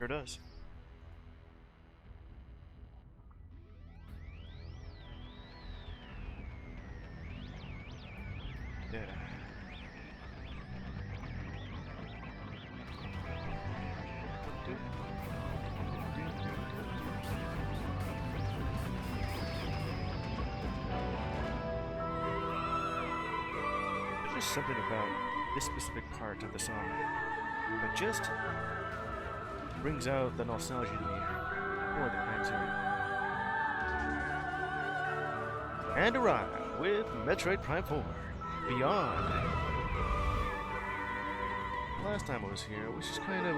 Sure does. Yeah. There's just something about this specific part of the song that just brings out the nostalgia to me for the Prime series. And arrive with Metroid Prime 4 Beyond. Last time I was here, it was just kind of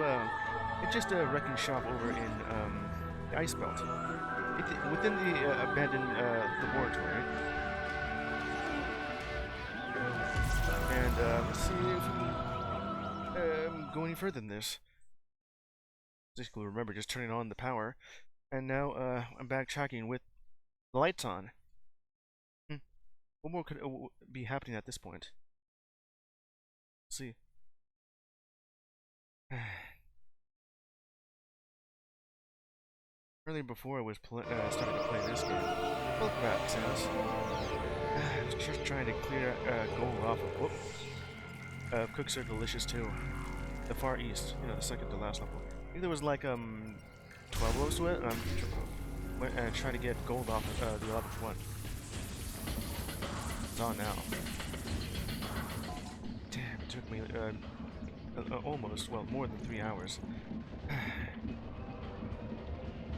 it's just a wrecking shop over in the Ice Belt, within the abandoned laboratory. And let's see if we go any further than this. Basically, remember just turning on the power, and now I'm backtracking with the lights on. What more could be happening at this point? Let's see. Earlier before I was starting to play this game, look back, Samus. I was just trying to clear gold off of. Whoop. Cooks are delicious too. The Far East, you know, the second to last level. I think there was like 12 rows to it, and I'm trying to get gold off of the 11th one. It's on now. Damn, it took me almost, well, more than 3 hours.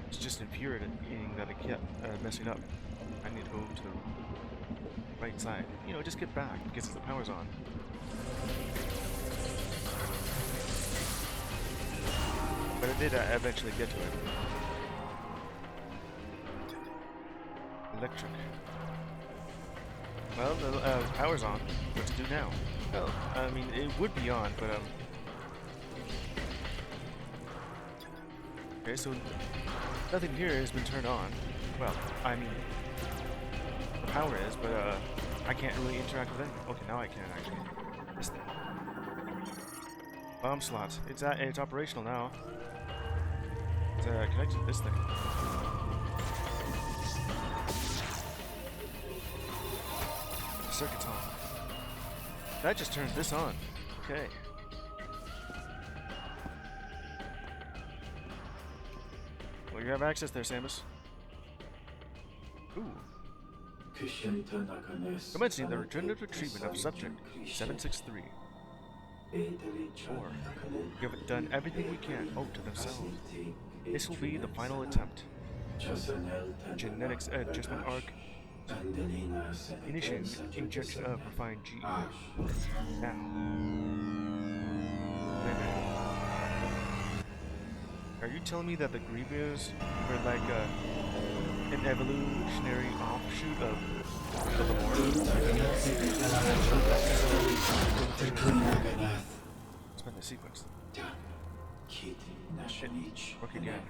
It's just infuriating that it kept messing up. I need to go to the right side. You know, just get back because the power's on. But I did eventually get to it. Electric. Well, the power's on. What to do now? Well, I mean, it would be on, but okay, so nothing here has been turned on. Well, I mean, the power is, but I can't really interact with anything. Okay, now I can actually. This thing. Bomb slot. It's operational now. It's connected to this thing. Circuit's on. That just turns this on. Okay. Well, you have access there, Samus. Ooh. Commencing the regenerative treatment of subject 763. 4. We have done everything we can. Oh, to themselves. This will be the final attempt. Genetics adjustment arc. Initiating injection of refined GE. Now. Are you telling me that the Grievous were like an evolutionary offshoot of the Lemur? Spend the sequence. Work again.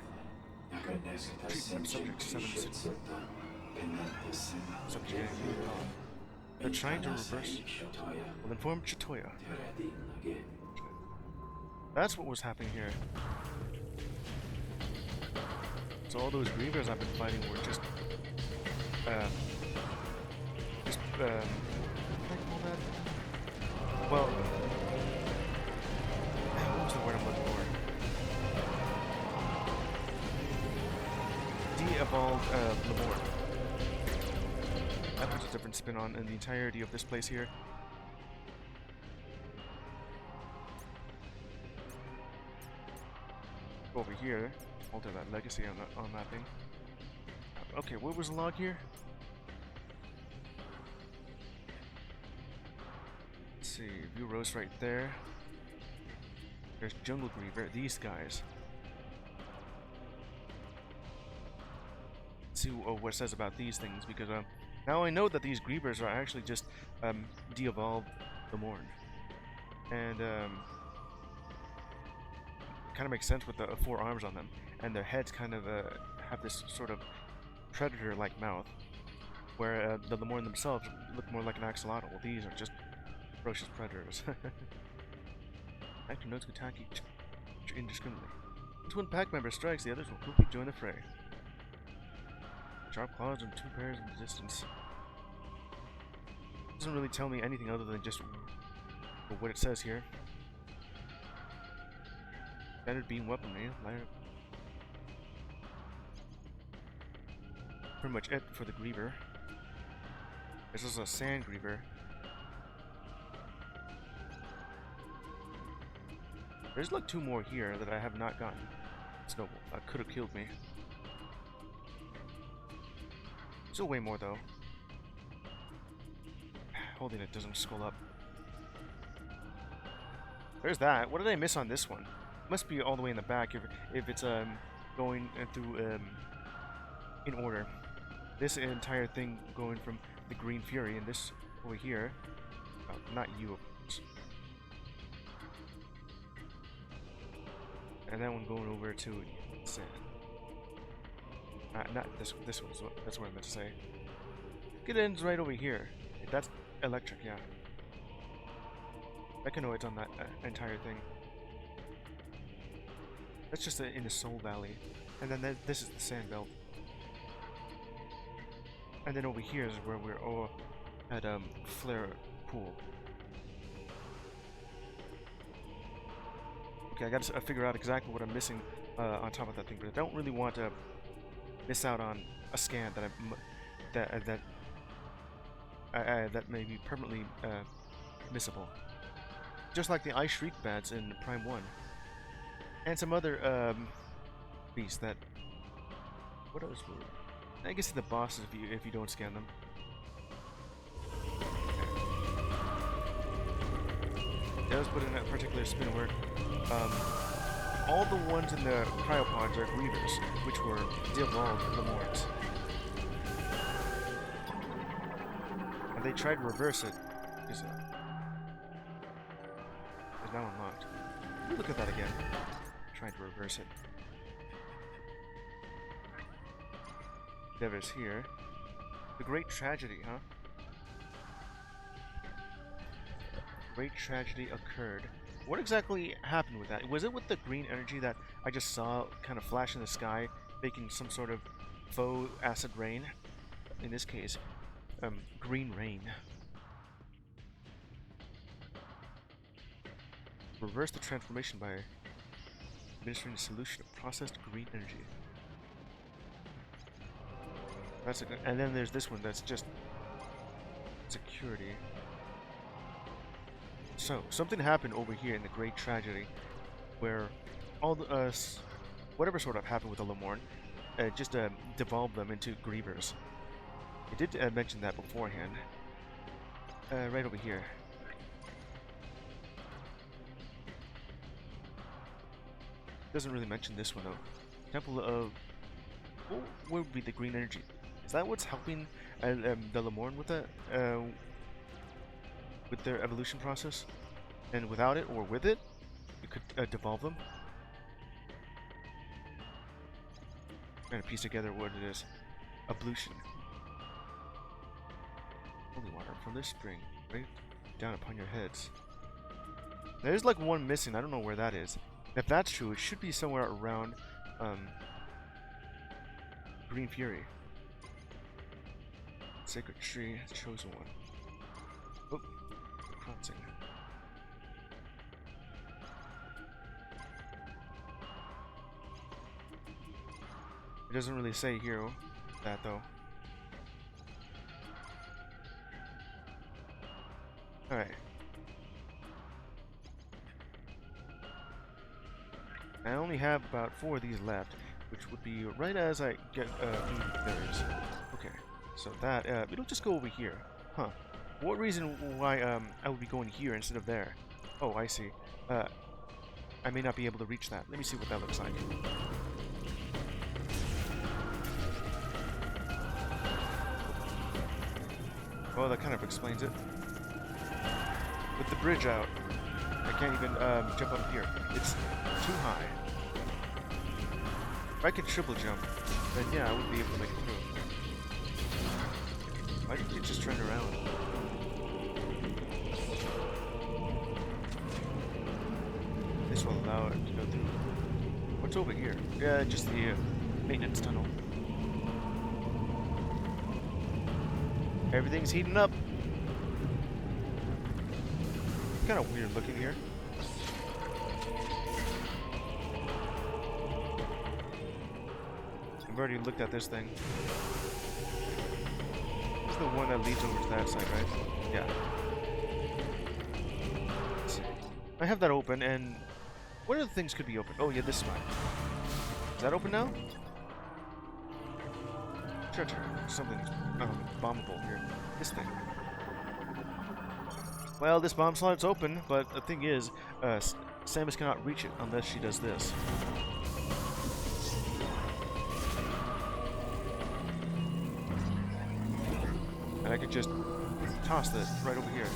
Treatment subject 760. Subject they're trying to reverse. Will inform Chitoya. That's what was happening here. So all those grievers I've been fighting were just what do I call that? Well, what was the word I'm looking for? De-evolved Lemur. That puts a different spin on in the entirety of this place here. Over here, alter that legacy on that thing. Okay, what was the log here? Let's see, view rose right there. There's Jungle Griever, these guys. Let's see what it says about these things, because now I know that these Grievers are actually just de-evolved the Morn. And kind of makes sense with the 4 arms on them, and their heads kind of have this sort of predator-like mouth, where the Lemurn themselves look more like an axolotl. Well, these are just ferocious predators. Actor notes attack each indiscriminately. Once one pack member strikes, the others will quickly join the fray. Sharp claws and 2 pairs in the distance. Doesn't really tell me anything other than just what it says here. Standard beam weaponry. Pretty much it for the Griever. This is a Sand Griever. There's like 2 more here that I have not gotten. Snowball. Could have killed me. Still way more though. Holding it doesn't scroll up. There's that. What did I miss on this one? Must be all the way in the back if it's going through in order. This entire thing going from the Green Fury and this over here. Not you, of course. And that one going over to Sand. Not this one. That's what I meant to say. It ends right over here. That's electric, yeah. Mechanoids on that entire thing. That's just in the Soul Valley. And then this is the Sand Belt. And then over here is where we're all at Flare Pool. Okay, I gotta figure out exactly what I'm missing on top of that thing, but I don't really want to miss out on a scan that may be permanently missable. Just like the Ice Shriek bats in Prime 1. And some other beasts that... What else were... I guess the bosses if you don't scan them. It does put in a particular spin word. All the ones in the cryopods are Grievers, which were de-evolved Lemurs. And they tried to reverse it. It's now unlocked. Let me look at that again. Trying to reverse it. Devil's here. The Great Tragedy, huh? Great tragedy occurred. What exactly happened with that? Was it with the green energy that I just saw kind of flash in the sky, making some sort of faux acid rain? In this case, green rain. Reverse the transformation by administering a solution of processed green energy. That's a good, and then there's this one that's just security. So, something happened over here in the Great Tragedy, where all the, whatever sort of happened with the Lemorn, just devolved them into Grievers. It did mention that beforehand. Right over here. Doesn't really mention this one though. Temple of... What would be the green energy? Is that what's helping the Lemorn with that? With their evolution process, and without it or with it, you could devolve them. Trying to piece together what it is. Ablution. Holy water from this spring, right down upon your heads. There's like one missing. I don't know where that is. If that's true, it should be somewhere around Green Fury. Sacred tree, chosen one. Oh. Crossing. It doesn't really say here that though. Alright. I only have about 4 of these left, which would be right as I get berries. Okay, so that it'll just go over here. Huh. What reason why I would be going here instead of there? Oh, I see. I may not be able to reach that. Let me see what that looks like. Well, that kind of explains it. With the bridge out, I can't even jump up here. It's too high. If I could triple jump, then yeah, I would be able to make it through. Why did you just turn around? This will allow it to go through. What's over here? Yeah, just the maintenance tunnel. Everything's heating up. Kind of weird looking here. I've already looked at this thing. It's the one that leads over to that side, right? Yeah. I have that open, and what other things could be open? Oh yeah, this one. Is that open now? Treasure. Something's bombable here. This thing. Well, this bomb slot's open, but the thing is, Samus cannot reach it unless she does this. And I could just toss this right over here.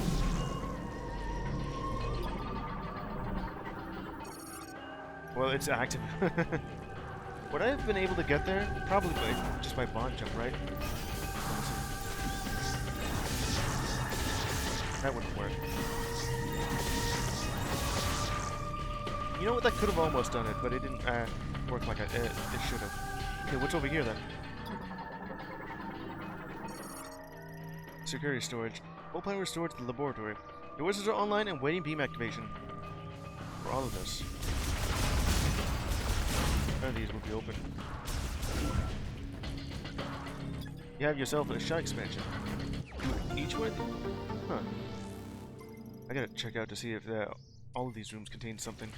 Well, it's active. Would I have been able to get there? Probably just by bond jump, right? That wouldn't work. You know what? That could have almost done it, but it didn't work like it should have. Okay, what's over here then? Security storage. All power restored to the laboratory. The wizards are online and waiting beam activation for all of this. None of these will be open. You have yourself a shot expansion. Each one? Huh. I gotta check out to see if all of these rooms contain something.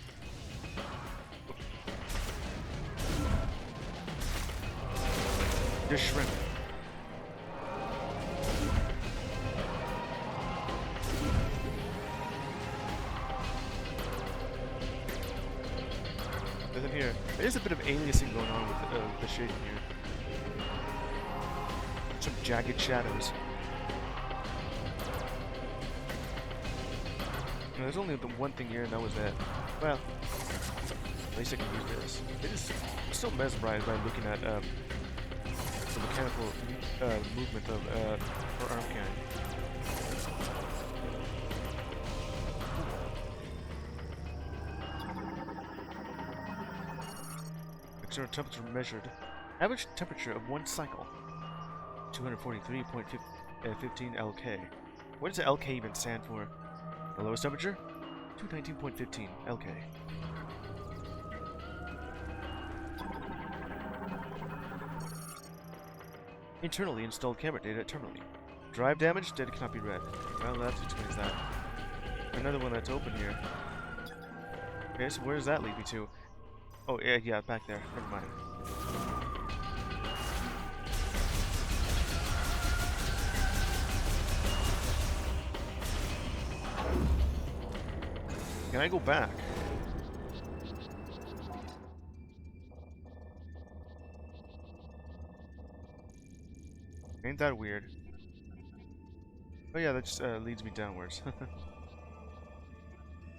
Just shrimp. Nothing here. There's a bit of aliasing going on with the shading here. Some jagged shadows. There's only the one thing here, and that was that. Well, at least I can use this. I'm still mesmerized by looking at the mechanical movement of her arm cannon. External temperature measured. Average temperature of one cycle. 243.15 LK. What does LK even stand for? The lowest temperature? 219.15 LK. Internally installed camera data terminally. Drive damage, data cannot be read. Well, that explains that. Another one that's open here. Okay, so where does that lead me to? Oh, yeah, back there. Never mind. Can I go back? Ain't that weird? Oh yeah, that just leads me downwards.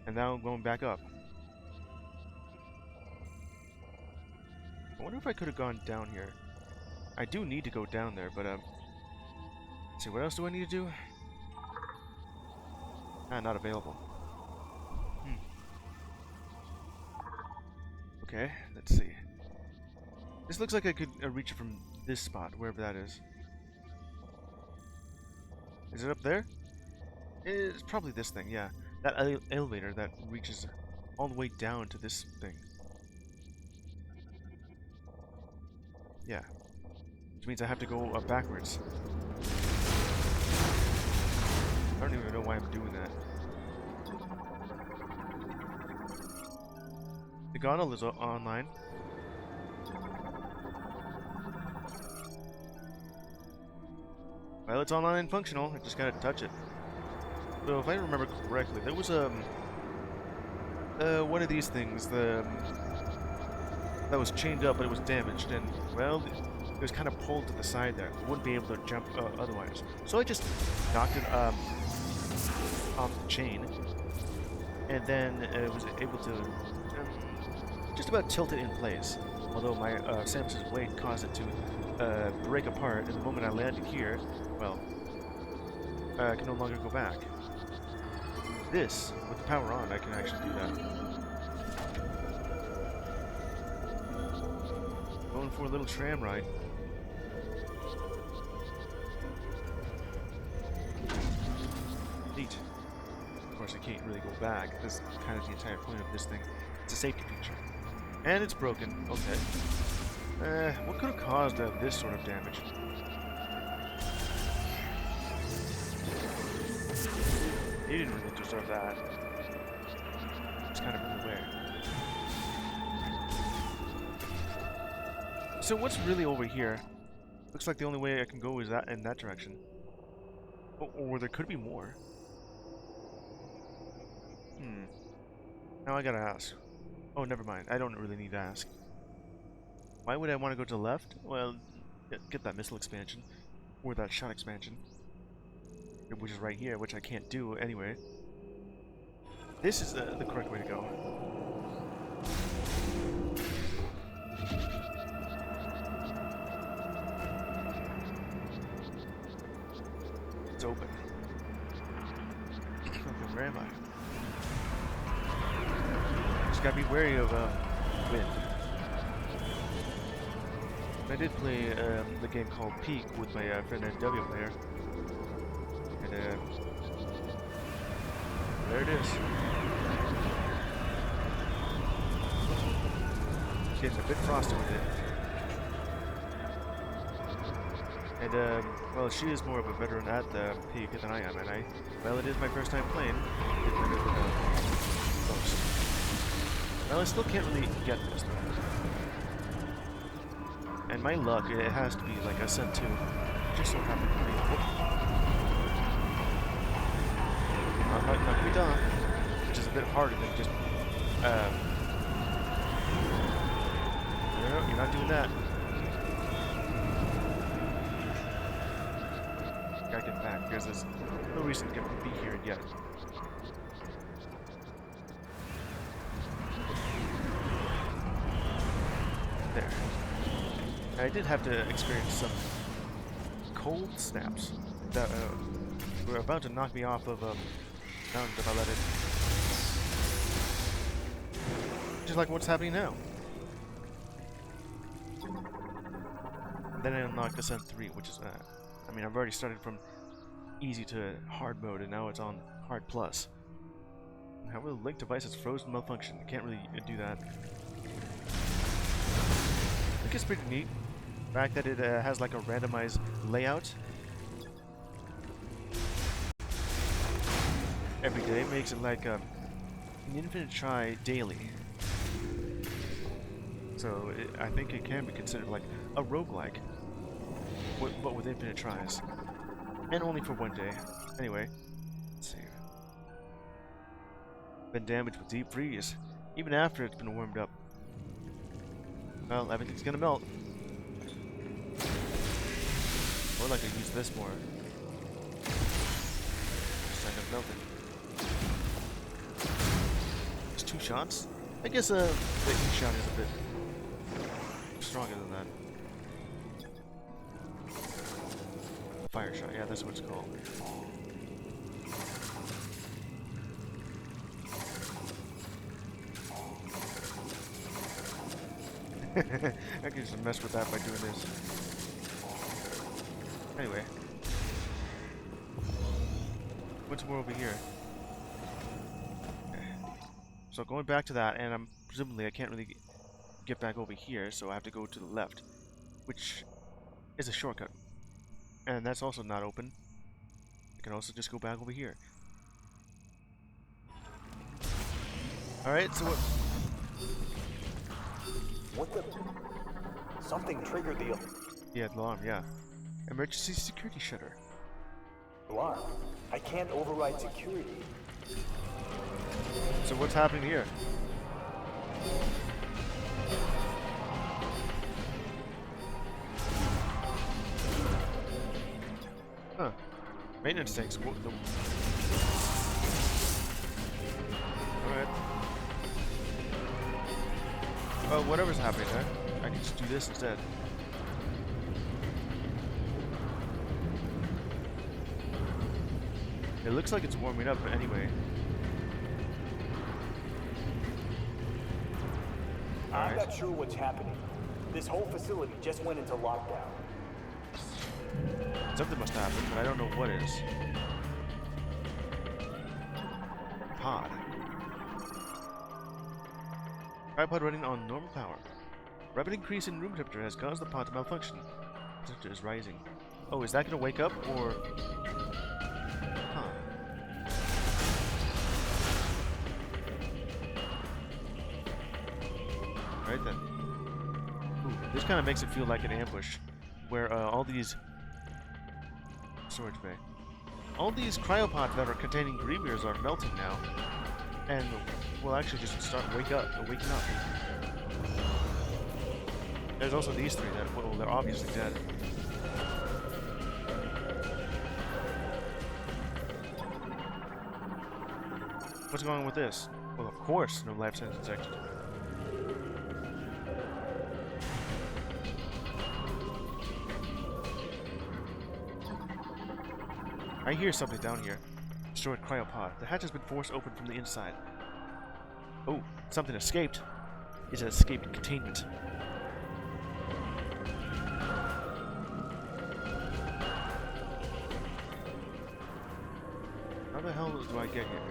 And now I'm going back up. I wonder if I could have gone down here. I do need to go down there, but let's see, what else do I need to do? Not available. Okay, let's see. This looks like I could reach it from this spot, wherever that is. Is it up there? It's probably this thing, yeah. That elevator that reaches all the way down to this thing. Yeah. Which means I have to go backwards. I don't even know why I'm doing that. The gondola is online. Well, it's online and functional. I just gotta touch it. So if I remember correctly, there was one of these things that was chained up, but it was damaged, and well, it was kind of pulled to the side there. It wouldn't be able to jump otherwise. So I just knocked it off the chain, and then was able to just about tilt it in place. Although my Samus's weight caused it to break apart, and the moment I landed here, well, I can no longer go back. This, with the power on, I can actually do that. for a little tram ride. Neat. Of course, I can't really go back. This is kind of the entire point of this thing. It's a safety feature. And it's broken. Okay. What could have caused this sort of damage? He didn't really deserve that. It's kind of unaware. So what's really over here? Looks like the only way I can go is that in that direction. Or there could be more. Now I gotta ask. Oh, never mind. I don't really need to ask. Why would I want to go to the left? Well, get that missile expansion. Or that shot expansion. Which is right here, which I can't do anyway. This is the correct way to go. It's open. Okay, where am I? Just gotta be wary of wind. I did play the game called Peak with my friend NW player. And there it is. Getting a bit frosty with it. And well, she is more of a veteran at the Peak than I am, and well, it is my first time playing. Well, I still can't really get this though. And my luck, it has to be like Ascent 2. Just so happened to be. Knock me down, which is a bit harder than just. No, you're not doing that. Gotta get back because there's no reason to be here yet. There. I did have to experience some cold snaps that were about to knock me off of mountain if I let it. Just like what's happening now. Then I unlocked Ascent 3, which is, I mean, I've already started from easy to hard mode, and now it's on hard plus. However, the link device is frozen malfunction. I can't really do that. I think it's pretty neat. The fact that it has like a randomized layout every day makes it like an infinite try daily. So I think it can be considered like a roguelike, but with infinite tries. And only for one day. Anyway, let's see. Been damaged with deep freeze, even after it's been warmed up. Well, everything's gonna melt. Or like I use this more. Just end up melting. It's 2 shots? I guess the each shot is a bit stronger than that. Fire shot, yeah, that's what it's called. I can just mess with that by doing this. Anyway. What's more over here? Okay. So going back to that, and presumably I can't really get back over here, so I have to go to the left, which is a shortcut. And that's also not open. I can also just go back over here. Alright, so what? What the? Something triggered the Yeah, the alarm, yeah. Emergency security shutter. alarm. I can't override security. So what's happening here? Huh. Maintenance tanks. Alright. Well, whatever's happening there, I can just do this instead. It looks like it's warming up anyway. I'm not sure what's happening. This whole facility just went into lockdown. Something must happen, but I don't know what is. Pod. Tripod running on normal power. Rapid increase in room temperature has caused the pod to malfunction. Temperature is rising. Oh, is that gonna wake up, or... Huh. Right then. Ooh, this kind of makes it feel like an ambush, where all these... Storage bay. All these cryopods that are containing Grievers are melting now, and will actually just start waking up. There's also these three that, well, they're obviously dead. What's going on with this? Well, of course, no life sentence detected. I hear something down here. Destroyed cryopod. The hatch has been forced open from the inside. Oh, something escaped. It's an escaped containment. How the hell do I get here?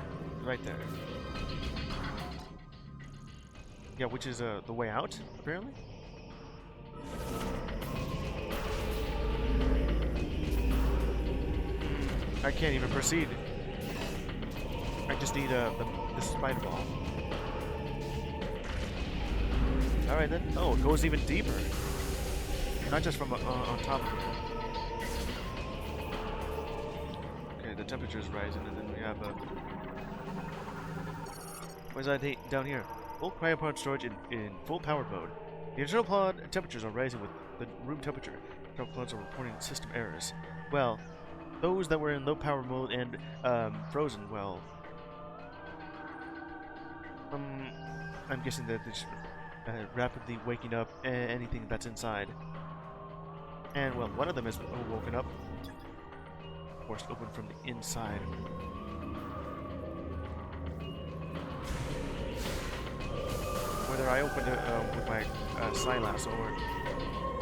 Right there. Yeah, which is the way out, apparently? I can't even proceed. I just need the spider ball. Alright then. Oh, it goes even deeper. Not just from on top of it. Okay, the temperature is rising, and then we have what is that down here? Full cryopod storage in full power mode. The internal pod temperatures are rising with the room temperature. Internal pods are reporting system errors. Well, those that were in low power mode and frozen, well, I'm guessing that they're just, rapidly waking up anything that's inside. And well, one of them is woken up, forced open from the inside. Whether I opened it with my Silas or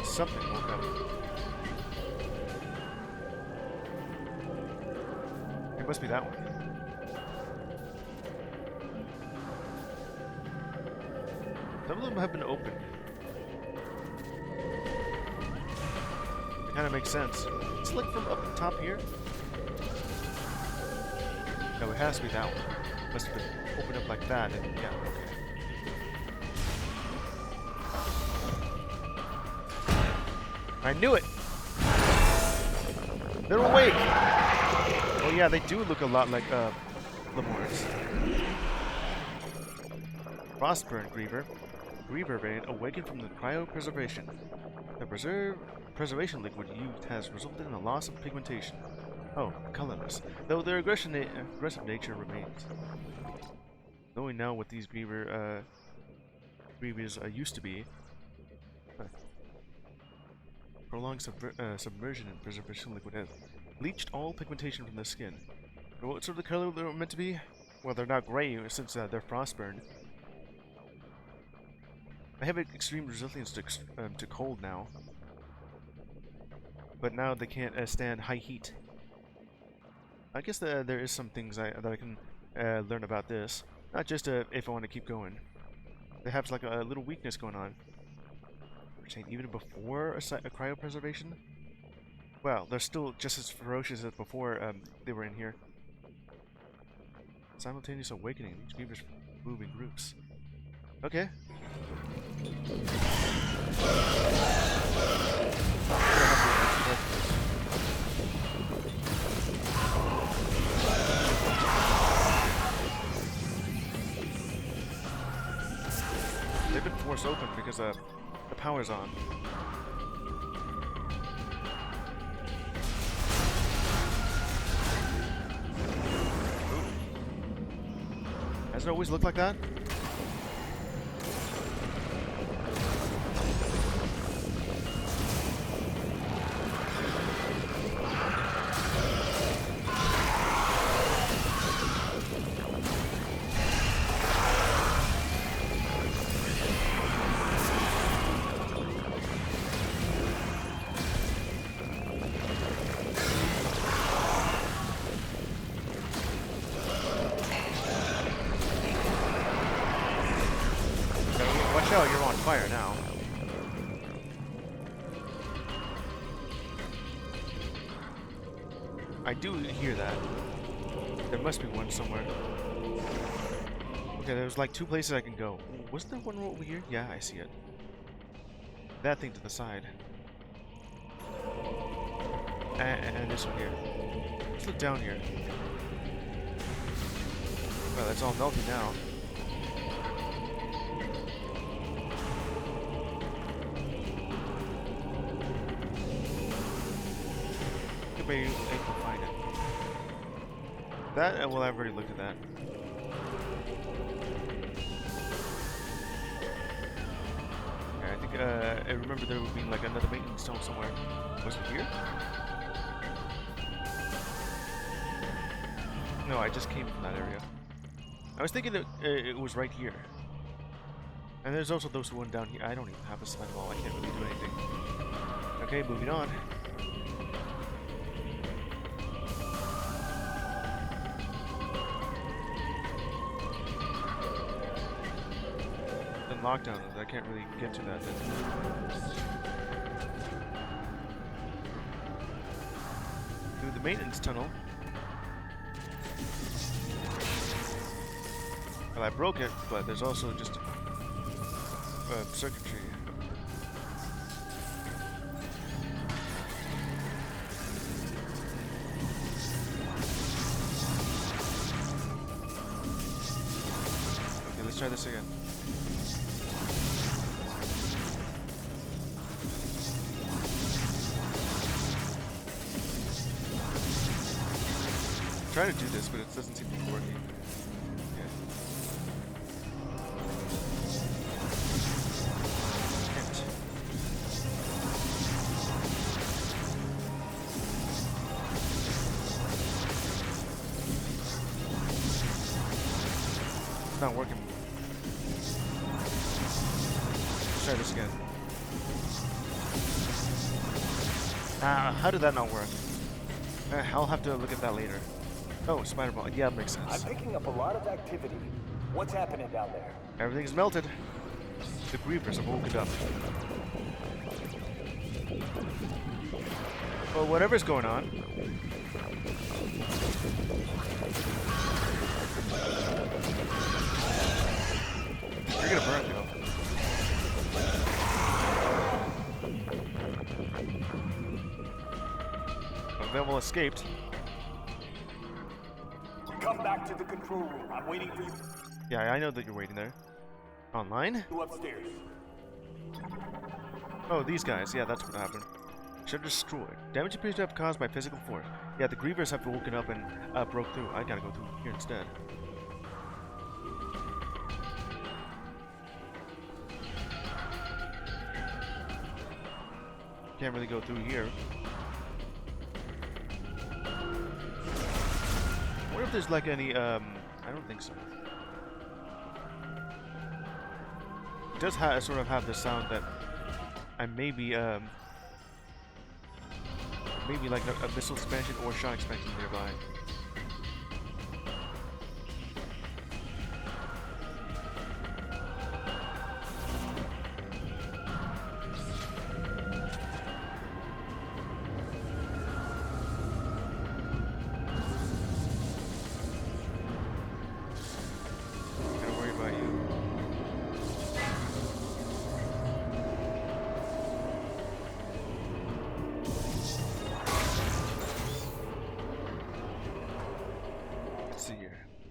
something woke up. It must be that one. Some of them have been opened. It kind of makes sense. It's like from up top here. No, it has to be that one. Must have been opened up like that, and yeah, okay. I knew it! They're awake! Oh yeah, they do look a lot like, Lemurs. Frostburn Griever. Griever variant awakened from the cryopreservation. The preservation liquid used has resulted in a loss of pigmentation. Oh, colorless. Though their aggressive nature remains. Knowing now what these Grievers used to be. Prolonged submersion in preservation liquid has bleached all pigmentation from the skin. But what sort of color they're meant to be? Well, they're not gray since they're frostburned. I have extreme resilience to cold now. But now they can't stand high heat. I guess there is some things that I can learn about this. Not just if I want to keep going. They have like a little weakness going on. Even before a cryopreservation? Well, they're still just as ferocious as before they were in here. Simultaneous awakening. Each beaver's moving groups. Okay. They've been forced open because the power's on. Ooh. Has it always looked like that? Shell, you're on fire now. I do hear that. There must be one somewhere. Okay, there's like 2 places I can go. Wasn't there one over here? Yeah, I see it. That thing to the side. And this one here. Let's look down here. Well, that's all melted now. Maybe I can find it. That, well, I've already looked at that. Yeah, I think, I remember there would be like another maintenance tunnel somewhere. Was it here? No, I just came from that area. I was thinking that it was right here. And there's also those one down here. I don't even have a slime ball. I can't really do anything. Okay, moving on. Then lockdown. I can't really get to that then. Through the maintenance tunnel. Well, I broke it, but there's also just circuitry. Okay, let's try this again. I'm trying to do this, but it doesn't seem to be working. Not working. Let's try this again. How did that not work? I'll have to look at that later. Oh, spider ball. Yeah, it makes sense. I'm picking up a lot of activity. What's happening down there? Everything's melted. The grievers have woken up. Well, whatever's going on. You're gonna burn, though. Vevel escaped. Come back to the control room. I'm waiting for you. Yeah, I know that you're waiting there. Online? You upstairs. Oh, these guys. Yeah, that's what happened. Should destroyed. Damage appears to have caused by physical force. Yeah, the grievers have woken up and broke through. I gotta go through here instead. Can't really go through here. I wonder if there's like any, I don't think so. It does sort of have the sound that I maybe like a missile expansion or shot expansion nearby.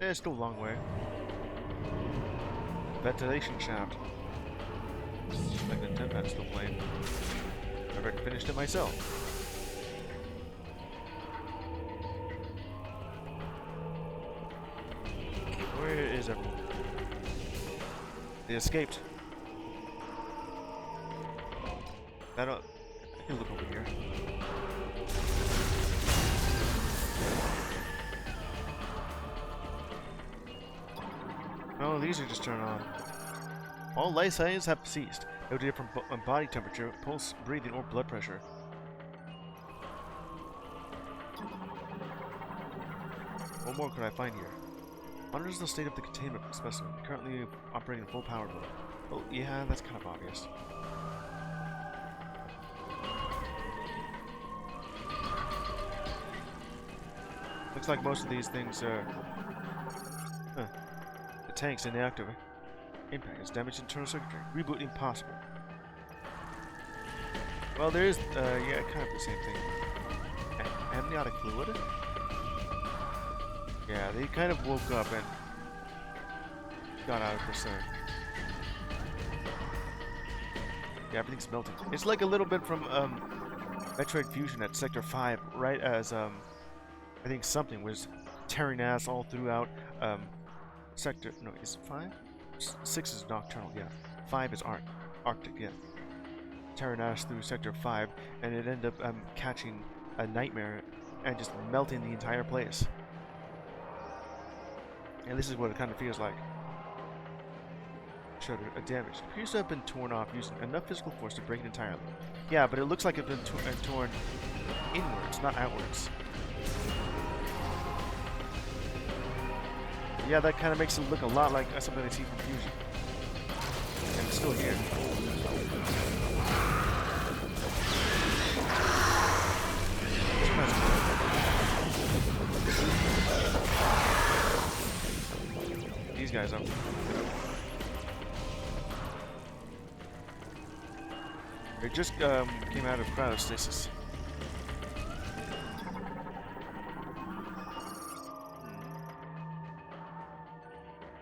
It's still a long way. Ventilation shaft. Like the Tempad's still playing. I've already finished it myself. Where is everyone? They escaped. I can look over here. Oh, these are just turned on. All life signs have ceased. No data from body temperature, pulse, breathing, or blood pressure. What more could I find here? Monitors the state of the containment specimen, currently operating in full power mode. Oh, yeah, that's kind of obvious. Looks like most of these things are... Huh. The tank's inactive. Impact has damaged internal circuitry. Rebooting possible. Well, there is, yeah, kind of the same thing. Amniotic fluid? Yeah, they kind of woke up and got out of concern. Yeah, everything's melting. It's like a little bit from, Metroid Fusion at Sector 5, right as, I think something was tearing ass all throughout, Sector... No, is it 5? 6 is Nocturnal, yeah. 5 is Arctic, yeah. Tearing ass through Sector 5, and it ended up, catching a nightmare and just melting the entire place. And this is what it kind of feels like. Shutter damage. It appears to have been torn off using enough physical force to break it entirely. Yeah, but it looks like it's been torn inwards, not outwards. Yeah, that kind of makes it look a lot like something I see from Fusion. And it's still here. These guys up. They just came out of cryostasis.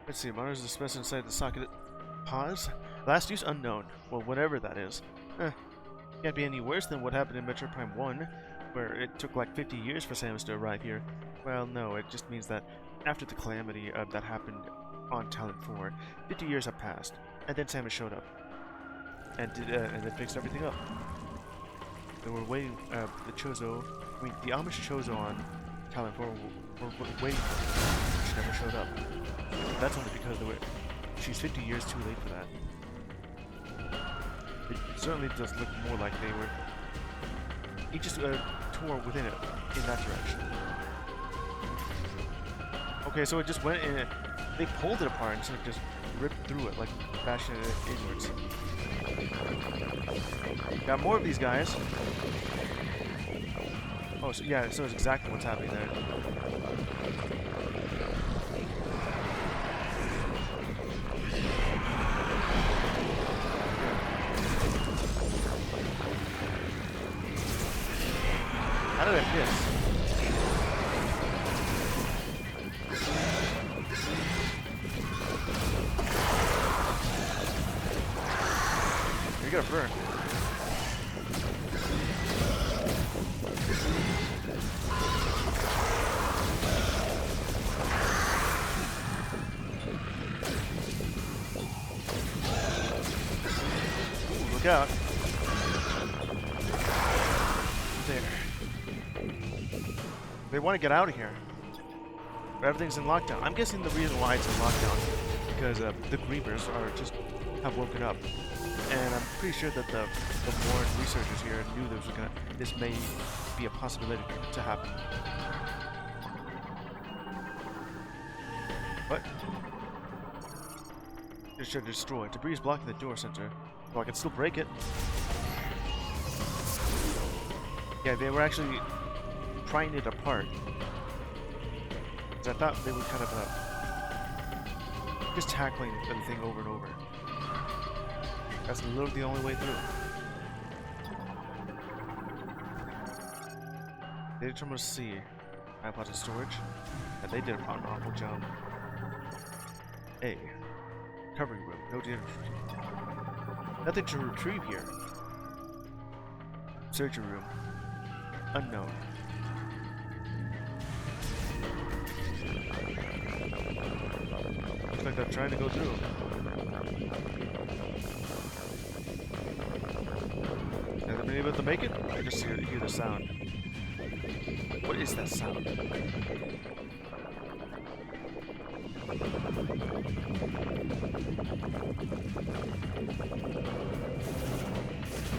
Let's see, monitors the specimen inside the socket. Pause. Last use unknown. Well, whatever that is. Can't be any worse than what happened in Metroid Prime 1, where it took like 50 years for Samus to arrive here. Well, no, it just means that after the calamity that happened on Talon 4, 50 years have passed, and then Samus showed up. And then fixed everything up. They were waiting, the Amish Chozo on Talon 4 were waiting for her. She never showed up. That's only because she's 50 years too late for that. It certainly does look more like they were... He just tore within it, in that direction. Okay, so it just went in, they pulled it apart and sort of just ripped through it, like bashing it inwards. Got more of these guys. Oh, so yeah, so it's exactly what's happening there. How did I miss? You got a burn. Ooh, look out. There. They want to get out of here. But everything's in lockdown. I'm guessing the reason why it's in lockdown is because the Grievers are just have woken up. And I'm pretty sure that the Warren researchers here knew this may be a possibility to happen. What? It should destroy. Debris is blocking the door center. Well, I can still break it. Yeah, they were actually prying it apart. Because I thought they were kind of just tackling the thing over and over. That's literally the only way through. Data terminal C. iPods in storage. And they did an awful job. A. Recovery room. No data. Nothing to retrieve here. Surgery room. Unknown. Looks like they're trying to go through. Have they been able to make it? I just hear the sound. What is that sound?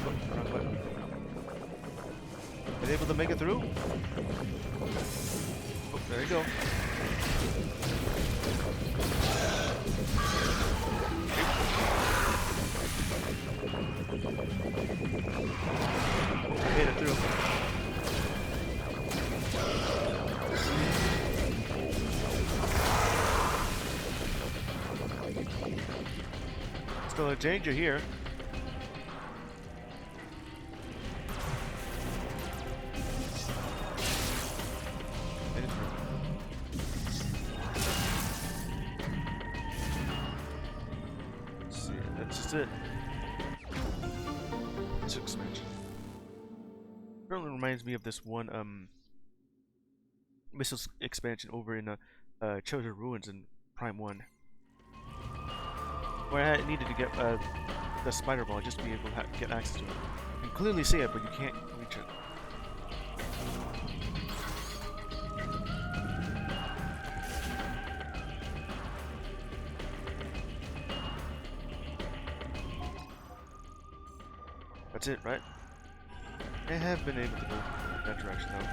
Oh, wrong button. Are they able to make it through? Oh, there you go. Well, danger here. Let's see, that's just it. This expansion. Currently reminds me of this one missile expansion over in Chosen Ruins in Prime 1. Where I needed to get the spider ball just to be able to get access to it. You can clearly see it, but you can't reach it. That's it, right? I have been able to go that direction though.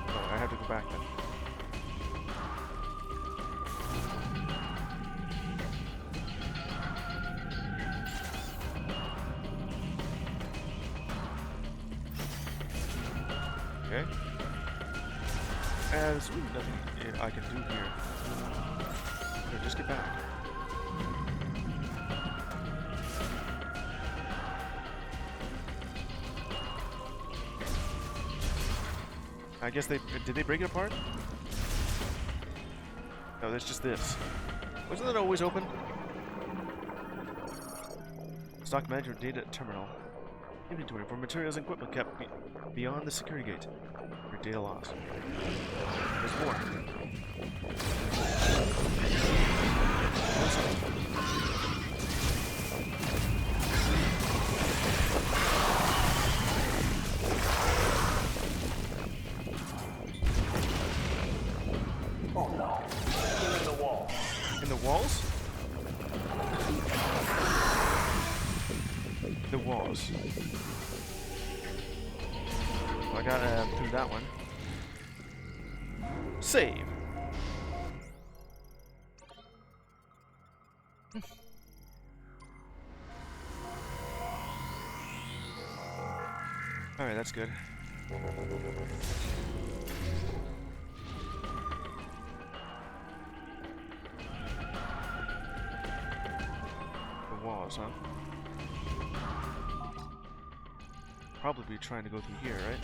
Oh, I have to go back then. Okay. There's really nothing I can do here. No, just get back. I guess did they break it apart? No, that's just this. Wasn't that always open? Stock management data terminal. Inventory for materials and equipment kept beyond the security gate. For data loss. There's more. Oh no. They're in the wall. In the walls? The walls. Well, I got through that one. Save. Alright, that's good. The walls, huh? Probably be trying to go through here, right?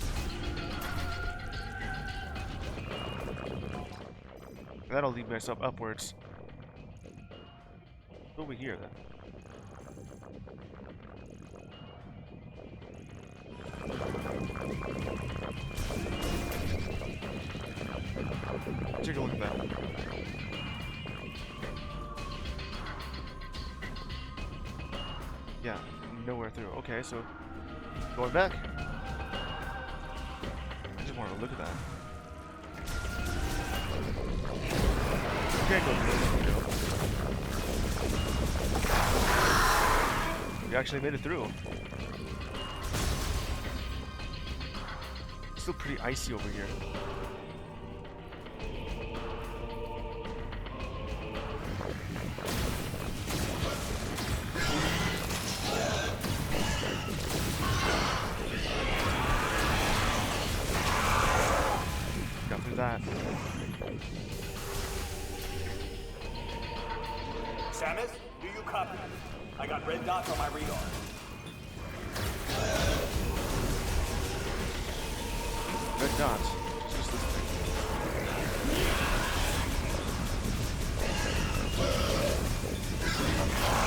That'll lead myself upwards. Over here, then. Take a look at that. Yeah, nowhere through. Okay, so going back. I just wanted to look at that. Can't go through. We actually made it through. It's still pretty icy over here. Got through that. Samus, do you copy? I got red dots on my radar. Red dots. Just this thing.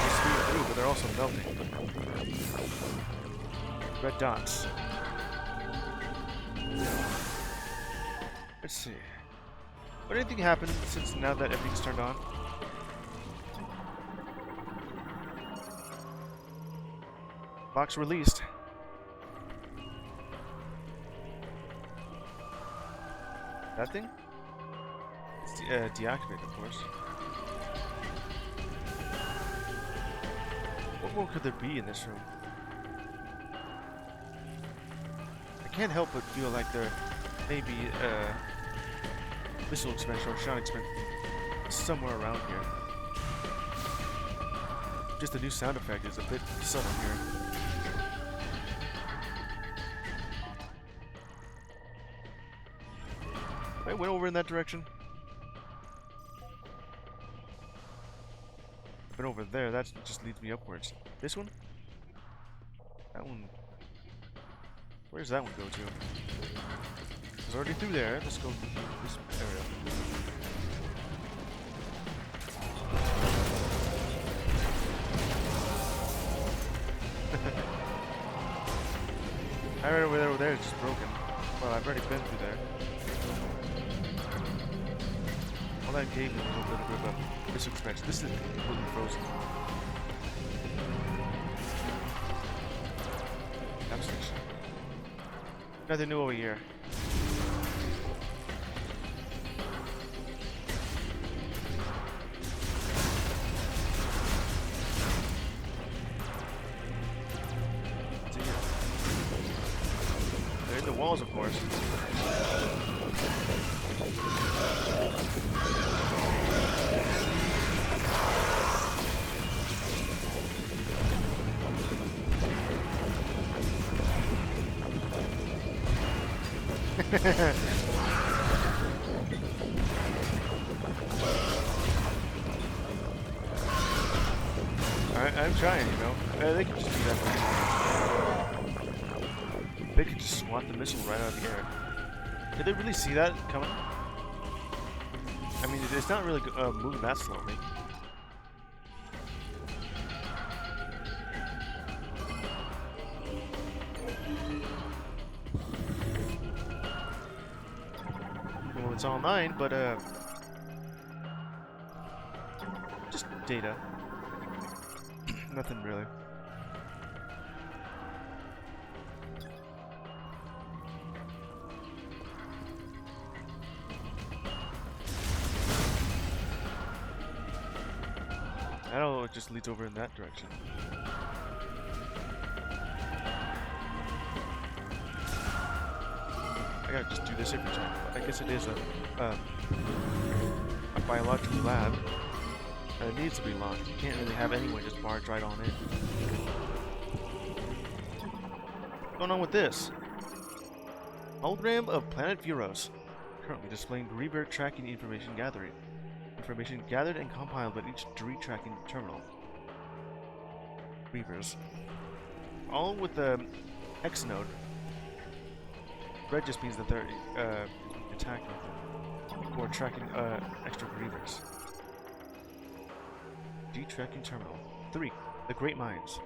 They speed through, but they're also melting. Red dots. Let's see. What anything happened since now that everything's turned on? Box released. That thing? It's deactivated, of course. What more could there be in this room? I can't help but feel like there may be missile expansion or shot expansion somewhere around here. Just the new sound effect is a bit subtle here. I went over in that direction. But over there, that just leads me upwards. This one? That one... Where does that one go to? It's already through there. Let's go through this area. I read over there is just broken. Well, I've already been through there. All that gave me was a little bit of a missile scratch. This is completely frozen. Abstinence. Nothing new over here. They're in the walls, of course. I'm trying, you know. They could just do that. They could just swat the missile right out of the air. Did they really see that coming? I mean, it's not really moving that slowly. Well, it's all mine, but just data. Nothing really. I don't know, it just leads over in that direction. I gotta just do this every time. I guess it is a biological lab. It needs to be locked. You can't really have anyone just barge right on in. What's going on with this? Hologram of Planet Vuros. Currently displaying Griever tracking information gathering. Information gathered and compiled by each Dree tracking terminal. Grievers. All with the X node. Red just means that they're attacking or tracking extra Grievers. Tracking terminal. 3. The Great Mines.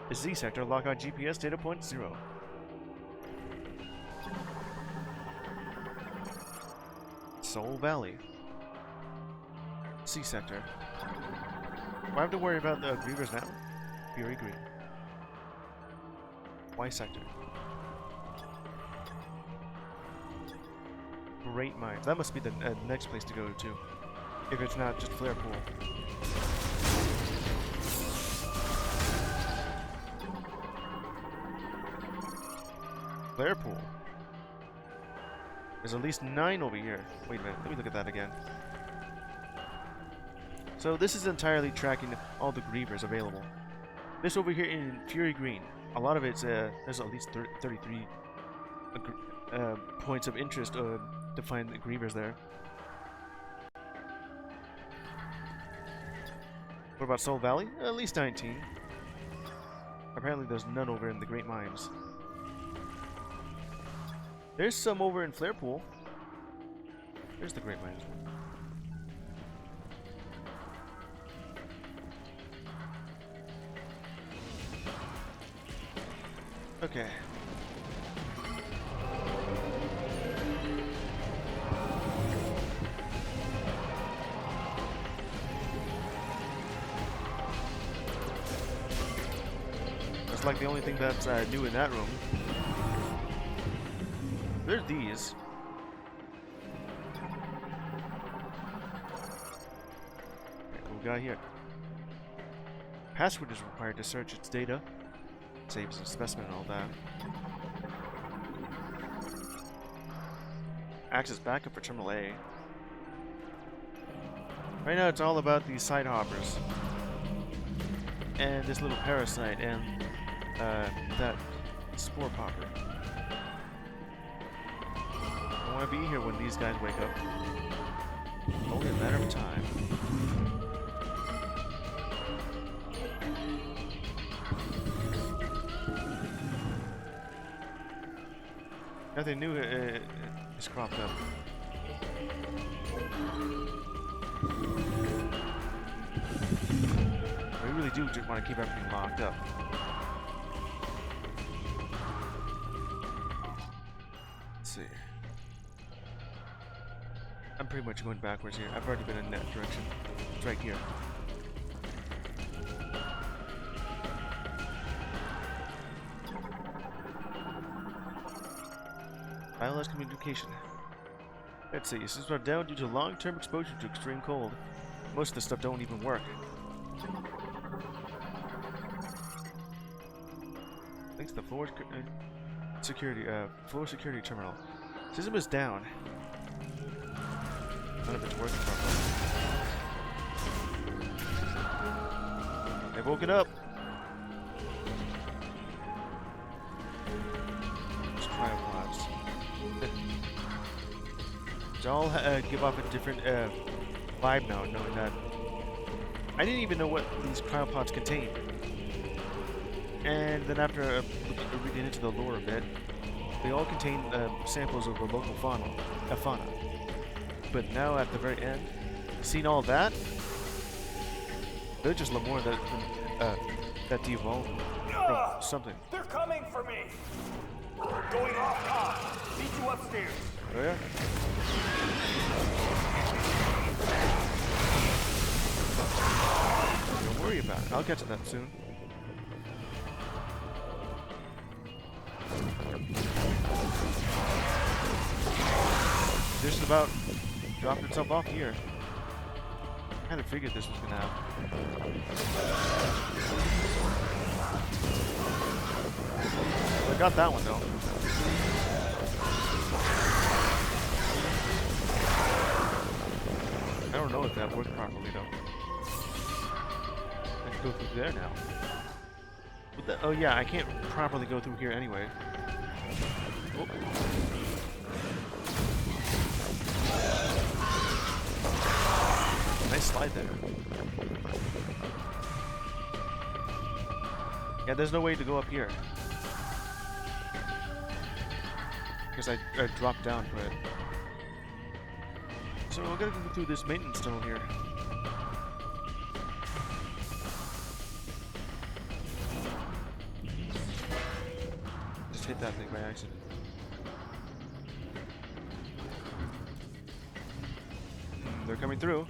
The Z sector, lock on GPS data point 0. Soul Valley. C sector. Do I have to worry about the Grievers now? Fury Green. Y sector. Great Mines. That must be the next place to go to. If it's not just Flare Pool. Flare Pool. There's at least 9 over here. Wait a minute, let me look at that again. So this is entirely tracking all the Grievers available. This over here in Fury Green, a lot of it's, there's at least 33 points of interest to find the Grievers there. What about Soul Valley? At least 19. Apparently there's none over in the Great Mines. There's some over in Flare Pool. There's the Great Mines. Okay. That's like the only thing that's new in that room. There's these. Okay, what we got here? Password is required to search its data. Saves a specimen and all that. Access backup for Terminal A. Right now it's all about these side hoppers. And this little parasite and that spore popper. I want to be here when these guys wake up. Only a matter of time. Nothing new is cropped up. We really do just want to keep everything locked up. Let's see. I'm pretty much going backwards here. I've already been in that direction. It's right here. Wireless communication. Let's see. Systems are down due to long-term exposure to extreme cold. Most of the stuff don't even work. Thanks to the floor security terminal. System is down. None of it's working properly. They've woken up. Let's try applause. They all give off a different vibe now, knowing that. I didn't even know what these cryopods contained. And then after reading into the lore a bit, they all contain samples of the local fauna. But now at the very end, seeing all that, they're just more that devolved from something. They're coming for me. Going off top. Meet you upstairs. Oh yeah? Don't worry about it. I'll get to that soon. Just about dropped itself off here. Kind of figured this was gonna happen. I got that one though. I don't know if that worked properly though. I can go through there now. Oh yeah, I can't properly go through here anyway. Oh. Nice slide there. Yeah, there's no way to go up here. Because I dropped down for it. So we're gonna go through this maintenance tunnel here. Just hit that thing by accident. They're coming through.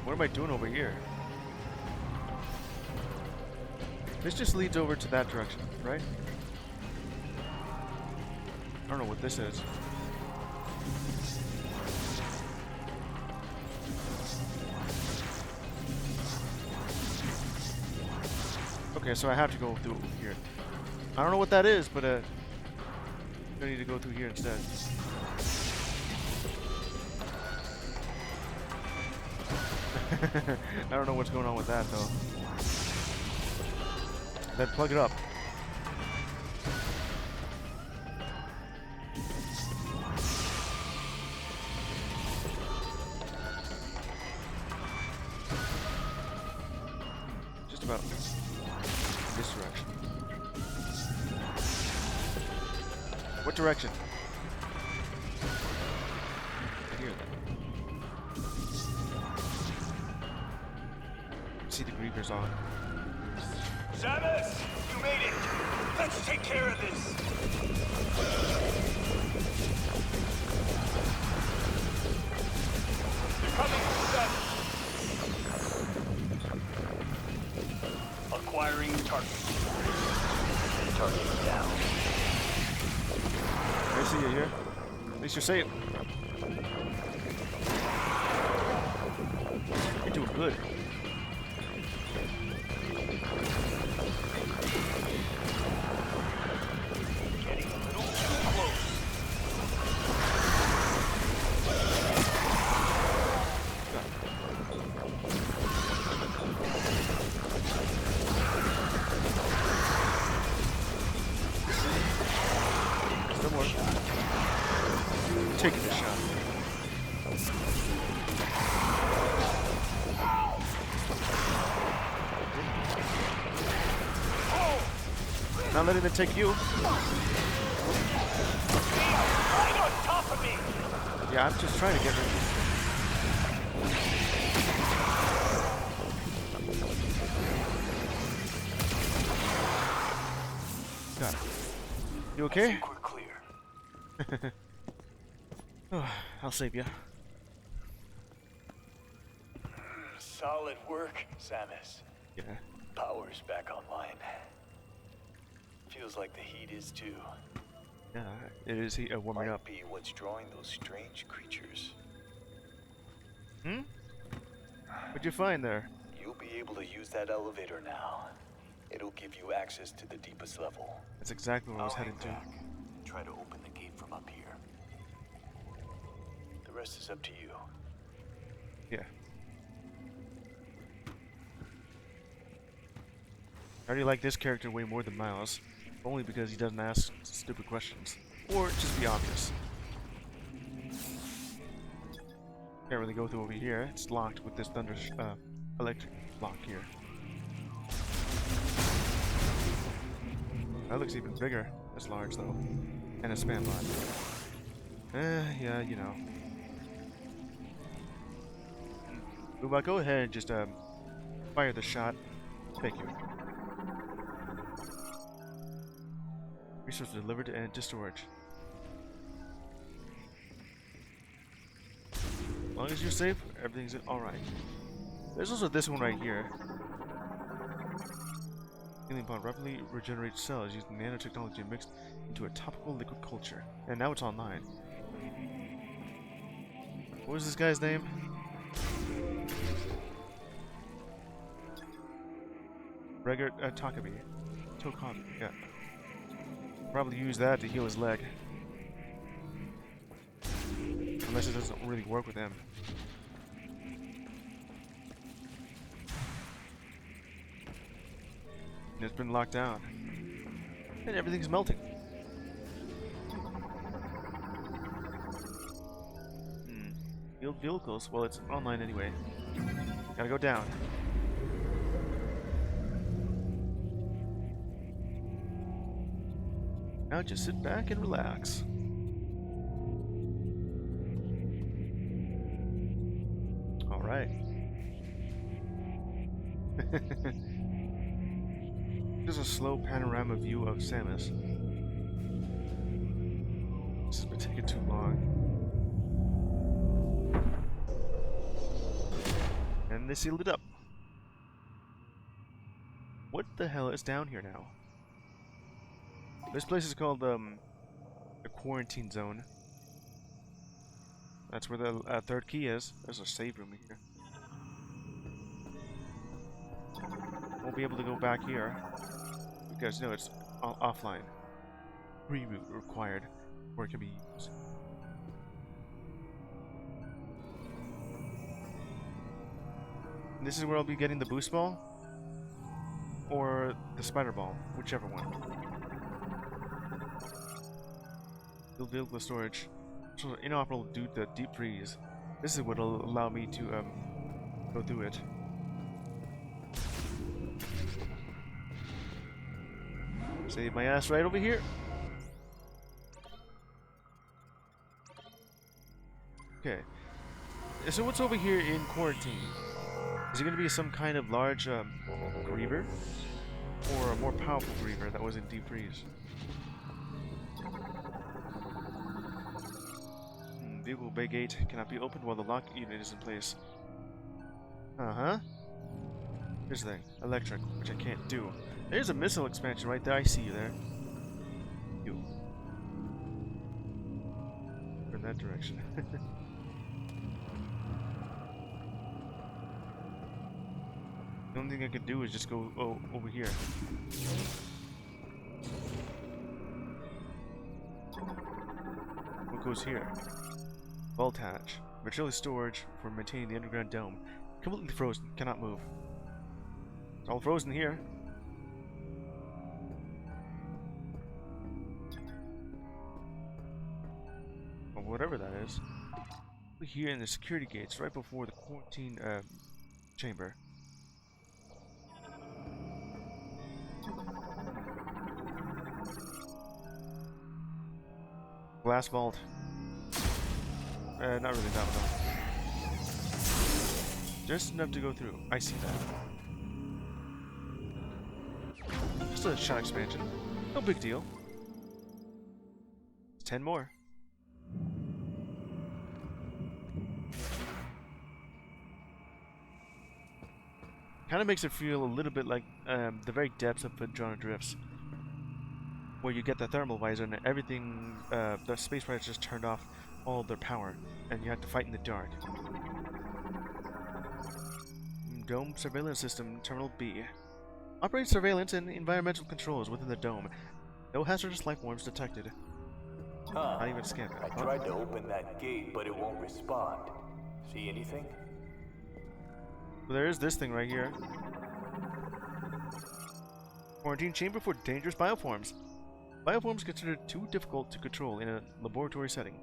What am I doing over here? This just leads over to that direction, right? I don't know what this is. Okay, so I have to go through here. I don't know what that is, but I need to go through here instead. I don't know what's going on with that though. Then plug it up. Just about this direction. What direction? Here then. See the Reapers on. Samus, you made it. Let's take care of this. They're coming from Samus. Acquiring target. Target down. I see you here. At least you're safe. You're doing good. Taking the shot. Not letting them take you. Right on top of me! Yeah, I'm just trying to get rid of you. Got it. You I okay? think we're clear. Oh, I'll save you. Solid work, Samus. Yeah. Power's back online. Feels like the heat is too. Yeah, it is warming Might up. be what's drawing those strange creatures. Hmm? What'd you find there? You'll be able to use that elevator now. It'll give you access to the deepest level. That's exactly where I was heading to. back. Try to open the gate from up here. The rest is up to you. Yeah. I already like this character way more than Miles. Only because he doesn't ask stupid questions. Or just be obvious. Can't really go through over here. It's locked with this electric lock here. That looks even bigger. That's large though. And a spam bot. Yeah, you know. Uba, go ahead and just fire the shot. Thank you. Resources delivered and into storage. As long as you're safe, everything's alright. There's also this one right here. Healing pod rapidly regenerates cells using nanotechnology mixed into a topical liquid culture. And now it's online. What was this guy's name? Regard Takabi. Tokabi, yeah. Probably use that to heal his leg. Unless it doesn't really work with him. And it's been locked down. And everything's melting. Field vehicles? Well, it's online anyway. Gotta go down. Now just sit back and relax. Alright. Here's a slow panorama view of Samus. This has been taking too long. And they sealed it up. What the hell is down here now? This place is called the quarantine zone. That's where the third key is. There's a save room here. Won't be able to go back here because no, it's offline. Reboot required where it can be used. And this is where I'll be getting the boost ball or the spider ball, whichever one. Vehicle storage. So inoperable due to deep freeze. This is what will allow me to go through it. Save my ass right over here. Okay. So what's over here in quarantine? Is it going to be some kind of large griever? Or a more powerful griever that was in deep freeze? Vehicle bay gate cannot be opened while the lock unit is in place. Uh-huh. Here's the thing. Electric, which I can't do. There's a missile expansion right there. I see you there. You. In that direction. The only thing I can do is just go over here. What goes here? Vault hatch. Material storage for maintaining the underground dome. Completely frozen. Cannot move. It's all frozen here. Or whatever that is. We're here in the security gates right before the quarantine chamber. Glass vault. Not really that one. Just enough to go through. I see that. Just a shot expansion. No big deal. 10 more. Kind of makes it feel a little bit like the very depths of Pajana Drifts, where you get the thermal visor and everything, the space pirates just turned off all of their power, and you have to fight in the dark. Dome surveillance system, Terminal B. Operate surveillance and environmental controls within the dome. No hazardous life forms detected. Not even scan it. I tried to open that gate, but it won't respond. See anything? Well, there is this thing right here. Quarantine chamber for dangerous bioforms. Bioforms considered too difficult to control in a laboratory setting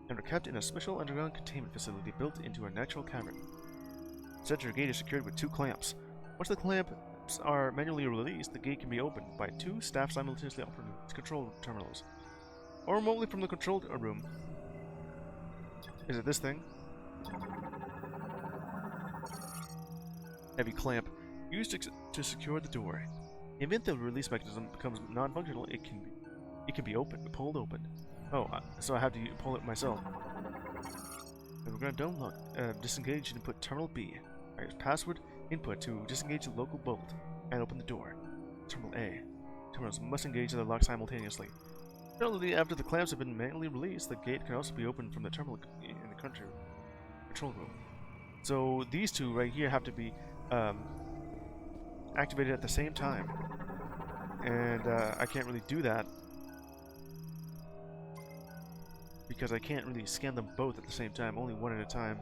and are kept in a special underground containment facility built into a natural cavern. The central gate is secured with 2 clamps. Once the clamps are manually released, the gate can be opened by 2 staff simultaneously operating control terminals, or remotely from the control room. Is it this thing? Heavy clamp used to secure the door. In the event the release mechanism becomes non-functional, it can be pulled open. Oh, so I have to pull it myself. We're gonna don't look. Disengage and input terminal B. Alright, password input to disengage the local bolt and open the door. Terminal A. Terminals must engage the lock simultaneously. Generally, after the clamps have been manually released, the gate can also be opened from the terminal in the control room. So these 2 right here have to be activated at the same time, and I can't really do that because I can't really scan them both at the same time, only one at a time.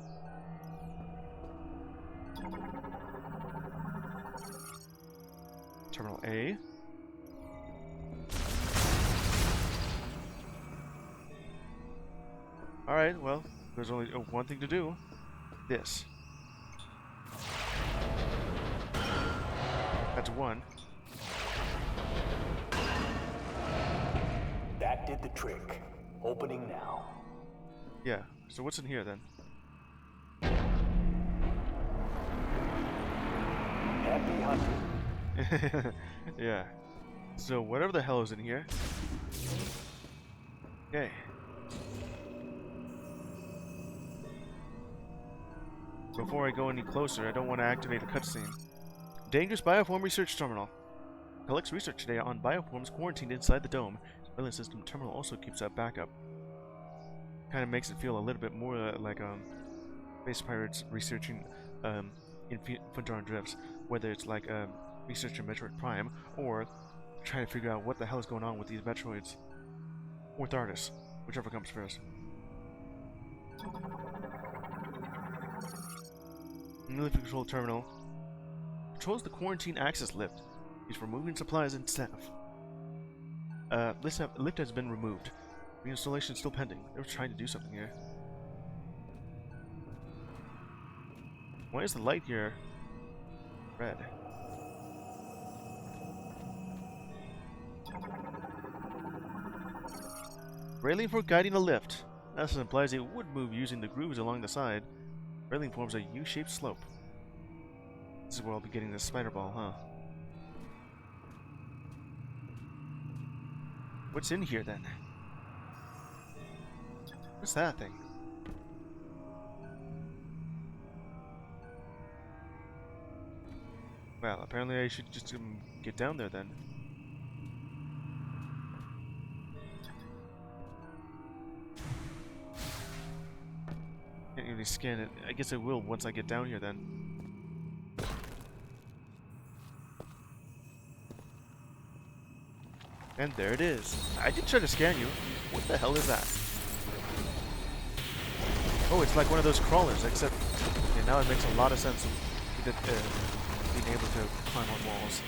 Terminal A. Alright, well, there's only one thing to do. This. That's 1. That did the trick. Opening now. Yeah, so what's in here then? Happy hunting. Yeah. So whatever the hell is in here. Okay. Before I go any closer, I don't want to activate a cutscene. Dangerous Bioform Research Terminal. Collects research data on bioforms quarantined inside the dome. Surveillance system terminal also keeps up backup. Kind of makes it feel a little bit more like space pirates researching in Pajana Drifts, whether it's like researching Metroid Prime or trying to figure out what the hell is going on with these Metroids or TARDIS, whichever comes first. Military control terminal controls the quarantine access lift. Used for moving supplies and staff. Lift has been removed. Reinstallation still pending. They were trying to do something here. Why is the light here red? Railing for guiding a lift. This implies it would move using the grooves along the side. Railing forms a U-shaped slope. This is where I'll be getting this spider ball, huh? What's in here then? What's that thing? Well, apparently I should just get down there then. Can't really scan it. I guess I will once I get down here then. And there it is. I did try to scan you. What the hell is that? Oh, it's like one of those crawlers, except okay, now it makes a lot of sense that being able to climb on walls.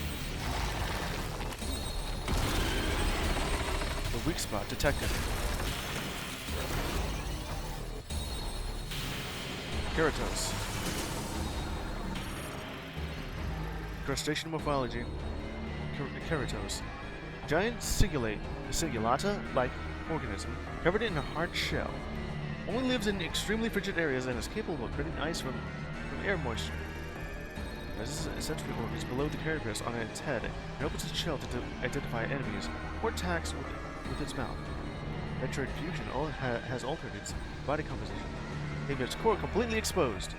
The weak spot detected. Keratos. Crustacean morphology. Keratos. Giant cingulata, like organism covered in a hard shell. Only lives in extremely frigid areas and is capable of creating ice from air moisture. As a sensory organs below the carapace on its head, it opens its shell to identify enemies or attacks with its mouth. Metroid Fusion has altered its body composition, leaving its core completely exposed.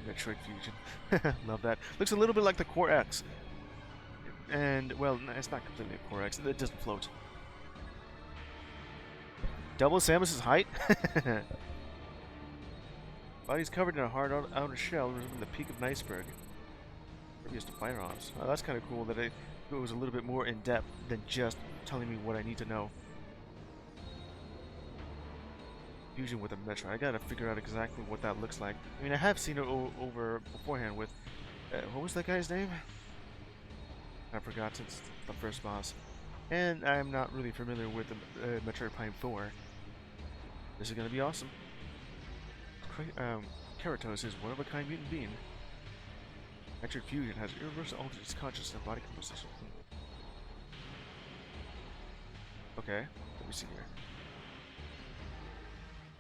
Metroid Fusion. Love that. Looks a little bit like the Core X. And, well, it's not completely a Core X. It doesn't float. Double Samus's height? Body's covered in a hard outer shell, resembling the peak of an iceberg. Previous to firearms. Oh, that's kind of cool that it goes a little bit more in depth than just telling me what I need to know. Fusion with a Metroid. I gotta figure out exactly what that looks like. I mean, I have seen it over beforehand with... what was that guy's name? I forgot since the first boss. And I'm not really familiar with the Metroid Prime 4. This is gonna be awesome. Keratos is one-of-a-kind mutant being. Metroid Fusion has irreversible altered its consciousness and body composition. Okay, let me see here.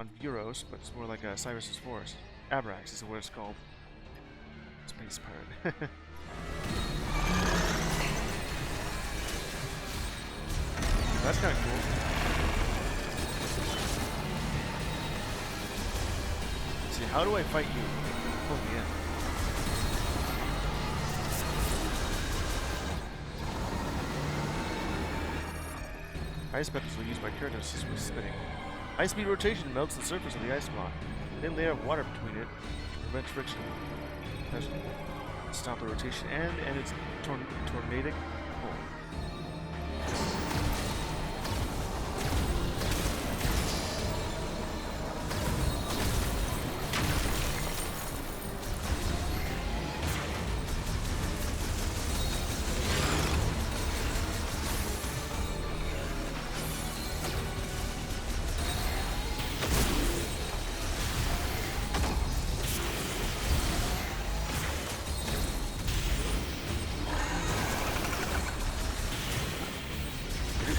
On Euros, but it's more like a Cyrus's Forest. Abrax is what it's called. Space Pirate. That's kind of cool. Let's see, how do I fight you? Pull me in. Ice methods were used by Keratos with spinning. High-speed rotation melts the surface of the ice block. A thin layer of water between it prevents friction. Stop the rotation and its tornadic pull.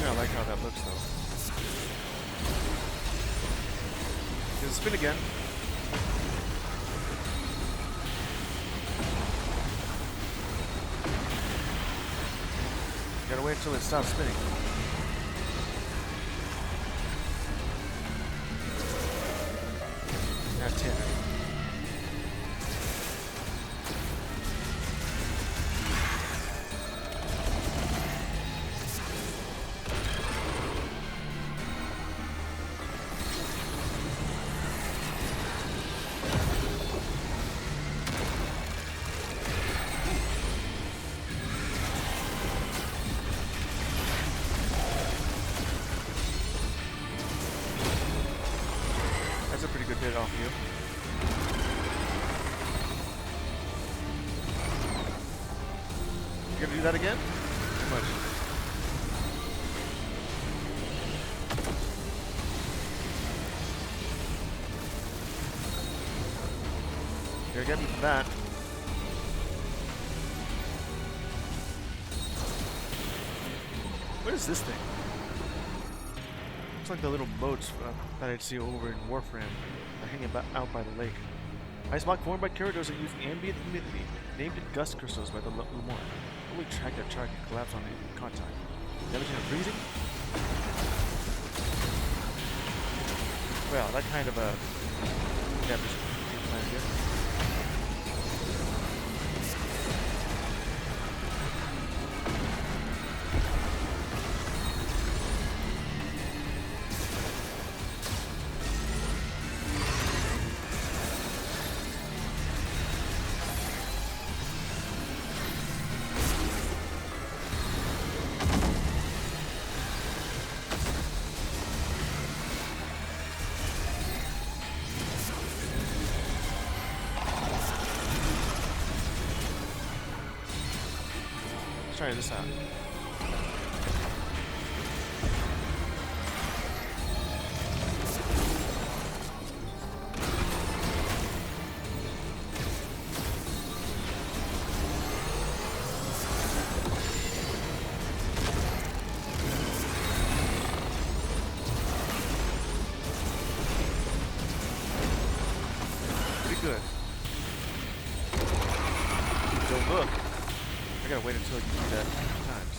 I like how that looks though. Does it spin again? Gotta wait until it stops spinning. Not 10. That's a pretty good hit off you. You gonna do that again? Too much. You're gonna get me for that. What is this thing? Looks like the little boats that I'd see over in Warframe hanging out by the lake. Ice block formed by Keratos that use ambient humidity, named in gust crystals by the Lemur. Only track that chart can collapse on contact. Damaging and freezing? Well, that kind of damage is kind of good. Let's try this out. good. Don't look. I gotta wait until you do that 2 times.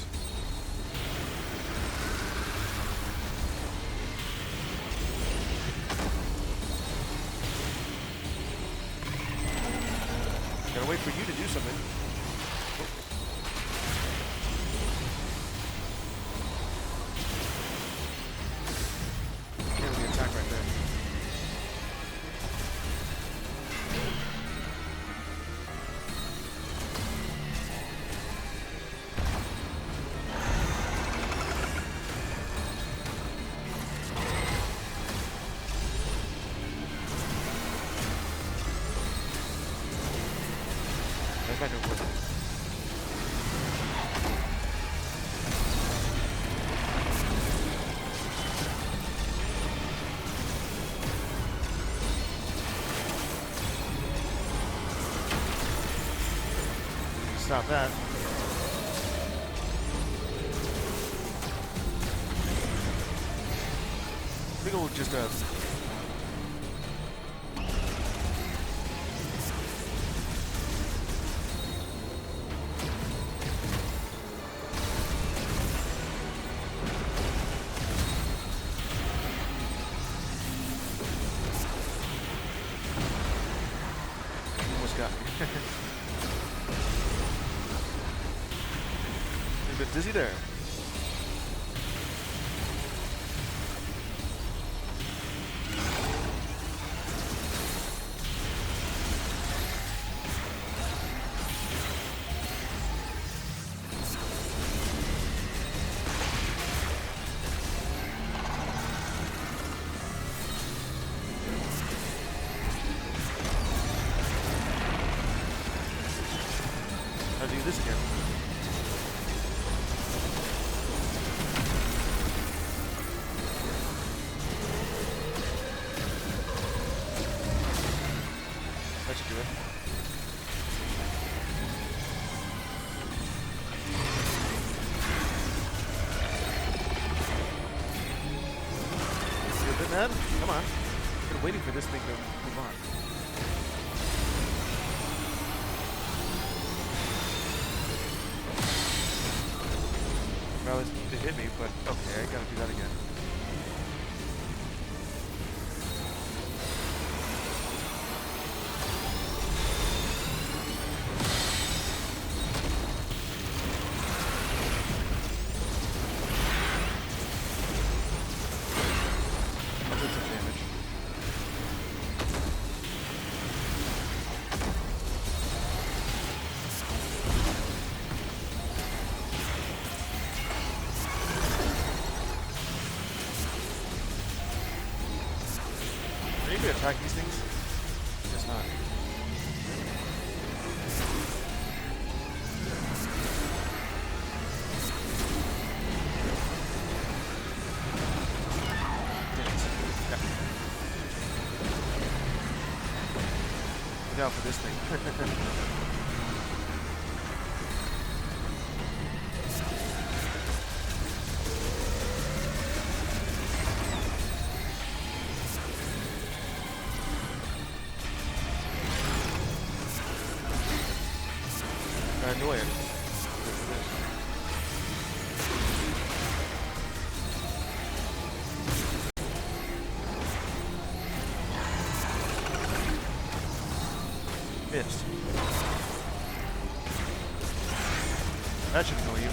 Gotta wait for you to do something. Can't really attack right there. That's not gonna work. Stop that. I think we'll just almost got me. A bit dizzy there. I'll do this again. That should do it. You a bit mad? Come on. I've been waiting for this thing to move on. Well, it hit me, but okay, I gotta do that again. That did some damage. Are you gonna attack these things? Guess not. Look out for this thing. Annoy it. Missed. That should annoy you.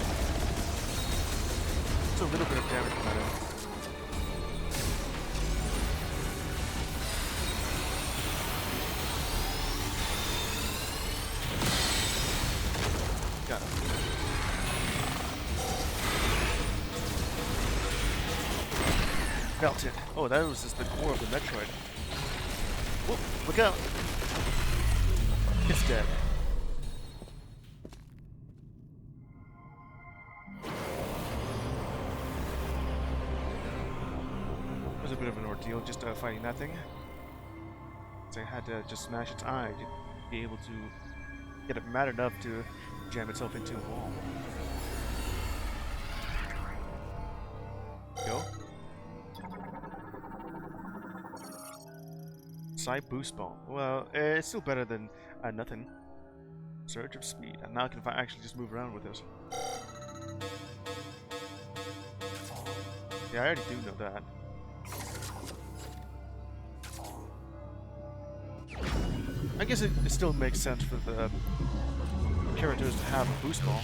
It's a little bit of damage from that end. Got it. Melted. Oh, that was just the core of the Metroid. Whoop, look out. It's dead. It was a bit of an ordeal just fighting that thing. So I had to just smash its eye to be able to get it mad enough to jam itself into a wall. Go. Side boost ball. Well, it's still better than nothing. Surge of speed. And now I can actually just move around with this. Yeah, I already do know that. I guess it still makes sense for the characters to have a boost ball.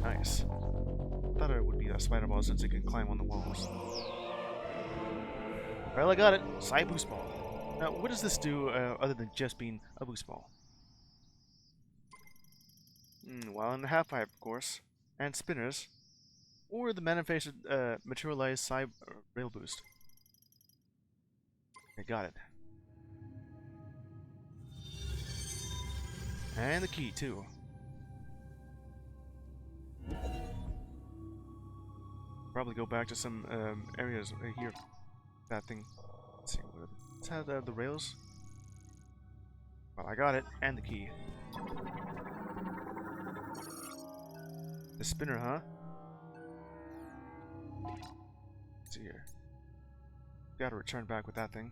Nice. Thought it would be a spider ball since it can climb on the walls. Well, I got it. Side boost ball. Now, what does this do other than just being a boost ball? Well, and a half pipe, of course, and spinners, or the manifested materialized side rail boost. I got it. And the key too. Probably go back to some areas right here. That thing. Let's see. Let's have the rails. Well, I got it, and the key. The spinner, huh? Let's see here. Gotta return back with that thing.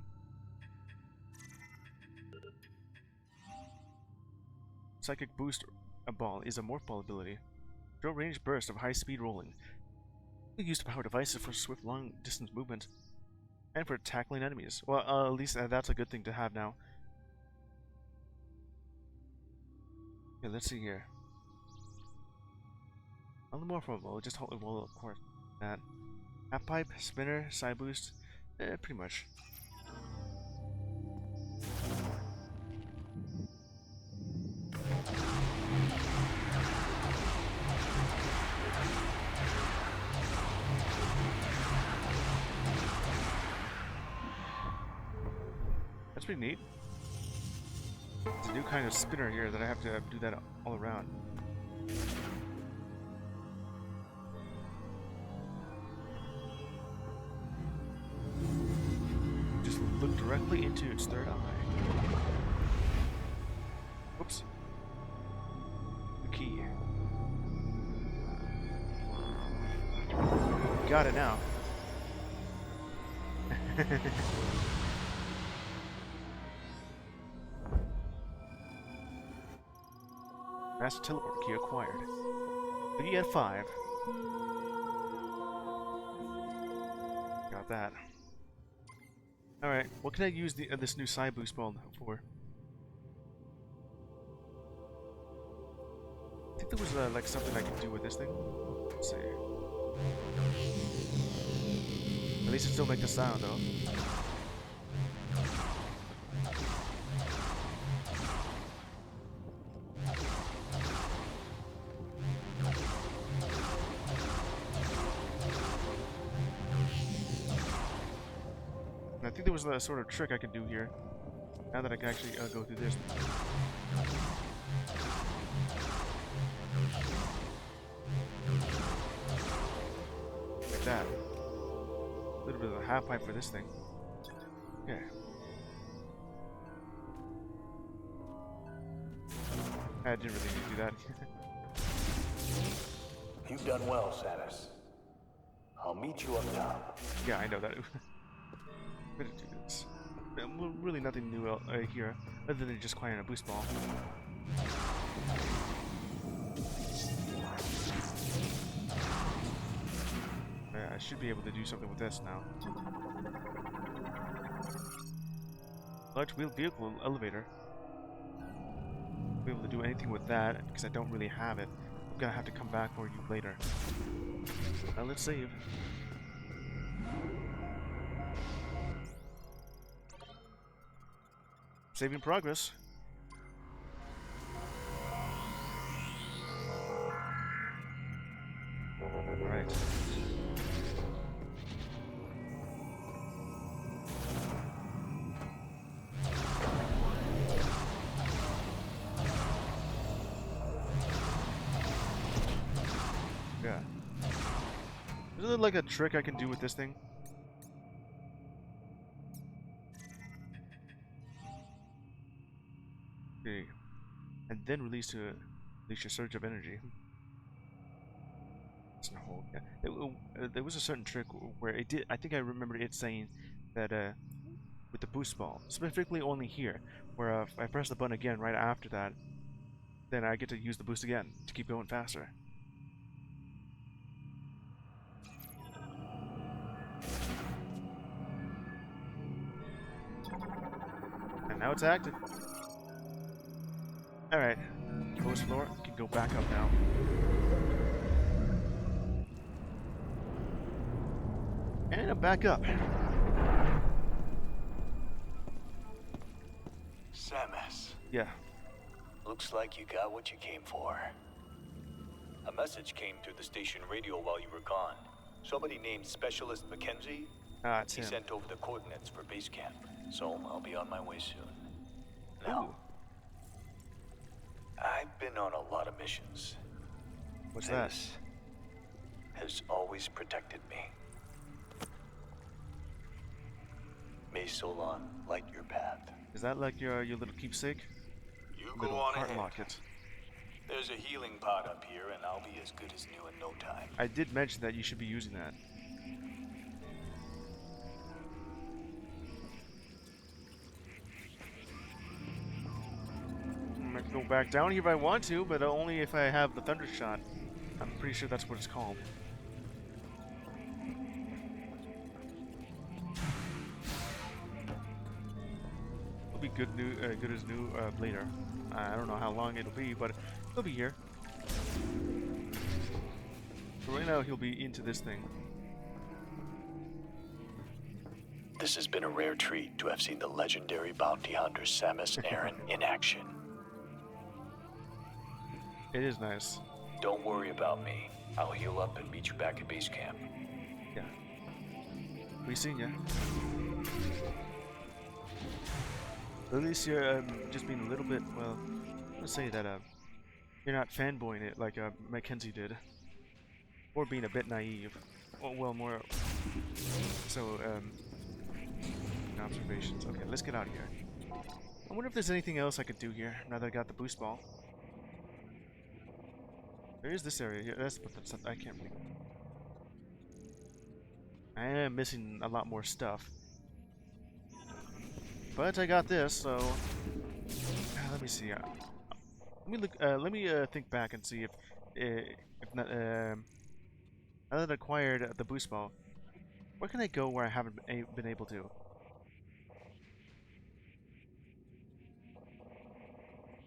Psychic boost ball is a morph ball ability. Short range burst of high speed rolling. Used to power devices for swift long distance movement. And for tackling enemies. Well, at least that's a good thing to have now. Okay, let's see here. On the morph ball, just hold well, of course. That. Half pipe, spinner, side boost. Pretty much. That's pretty neat. It's a new kind of spinner here that I have to do that all around. Just look directly into its third eye. Whoops. The key. Got it now. Master teleport key acquired. But at 5. Got that. Alright, what can I use this new side boost ball for? I think there was like something I could do with this thing. Let's see. At least it still makes the sound though. I think there was a sort of trick I could do here. Now that I can actually go through this. Like that. A little bit of a half pipe for this thing. Yeah. I didn't really need to do that. You've done well, Samus. I'll meet you up top. Yeah, I know that. Better do this. Really nothing new here, other than just acquiring a boost ball. I should be able to do something with this now. Large wheeled vehicle elevator. Be able to do anything with that because I don't really have it. I'm gonna have to come back for you later. Now let's save. Saving progress. Alright. Yeah. Is there like a trick I can do with this thing? Okay. And then release your surge of energy. and hold. Yeah. There was a certain trick where it did. I think I remember it saying that with the boost ball, specifically only here, where if I press the button again right after that, then I get to use the boost again to keep going faster. And now it's active. Alright. Lowest floor. Can go back up now. And I'm back up. Samus, Yeah. looks like you got what you came for. A message came through the station radio while you were gone. Somebody named Specialist Mackenzie. Ah, it's He him. sent over the coordinates for base camp, so I'll be on my way soon. Now, Ooh. I've been on a lot of missions. What's that? This has always protected me. May Solon light your path. Is that like your little keepsake? You Little go on heart ahead. locket. There's a healing pod up here, and I'll be as good as new in no time. I did mention that you should be using that. I can go back down here if I want to, but only if I have the thunder shot. I'm pretty sure that's what it's called. It'll be good as new later. I don't know how long it'll be, but it'll be here. So right now he'll be into this thing. This has been a rare treat to have seen the legendary bounty hunter Samus Aran in action. It is nice. Don't worry about me. I'll heal up and meet you back at base camp. Yeah. We seen ya. At least you're just being a little bit, well, let's say that you're not fanboying it like Mackenzie did. Or being a bit naive. Well, more so observations. Okay, let's get out of here. I wonder if there's anything else I could do here now that I got the boost ball. There is this area here. That's I can't really. I am missing a lot more stuff. But I got this, so let me see. Let me look. Let me think back and see if not. Now that I acquired the boost ball, where can I go where I haven't been able to?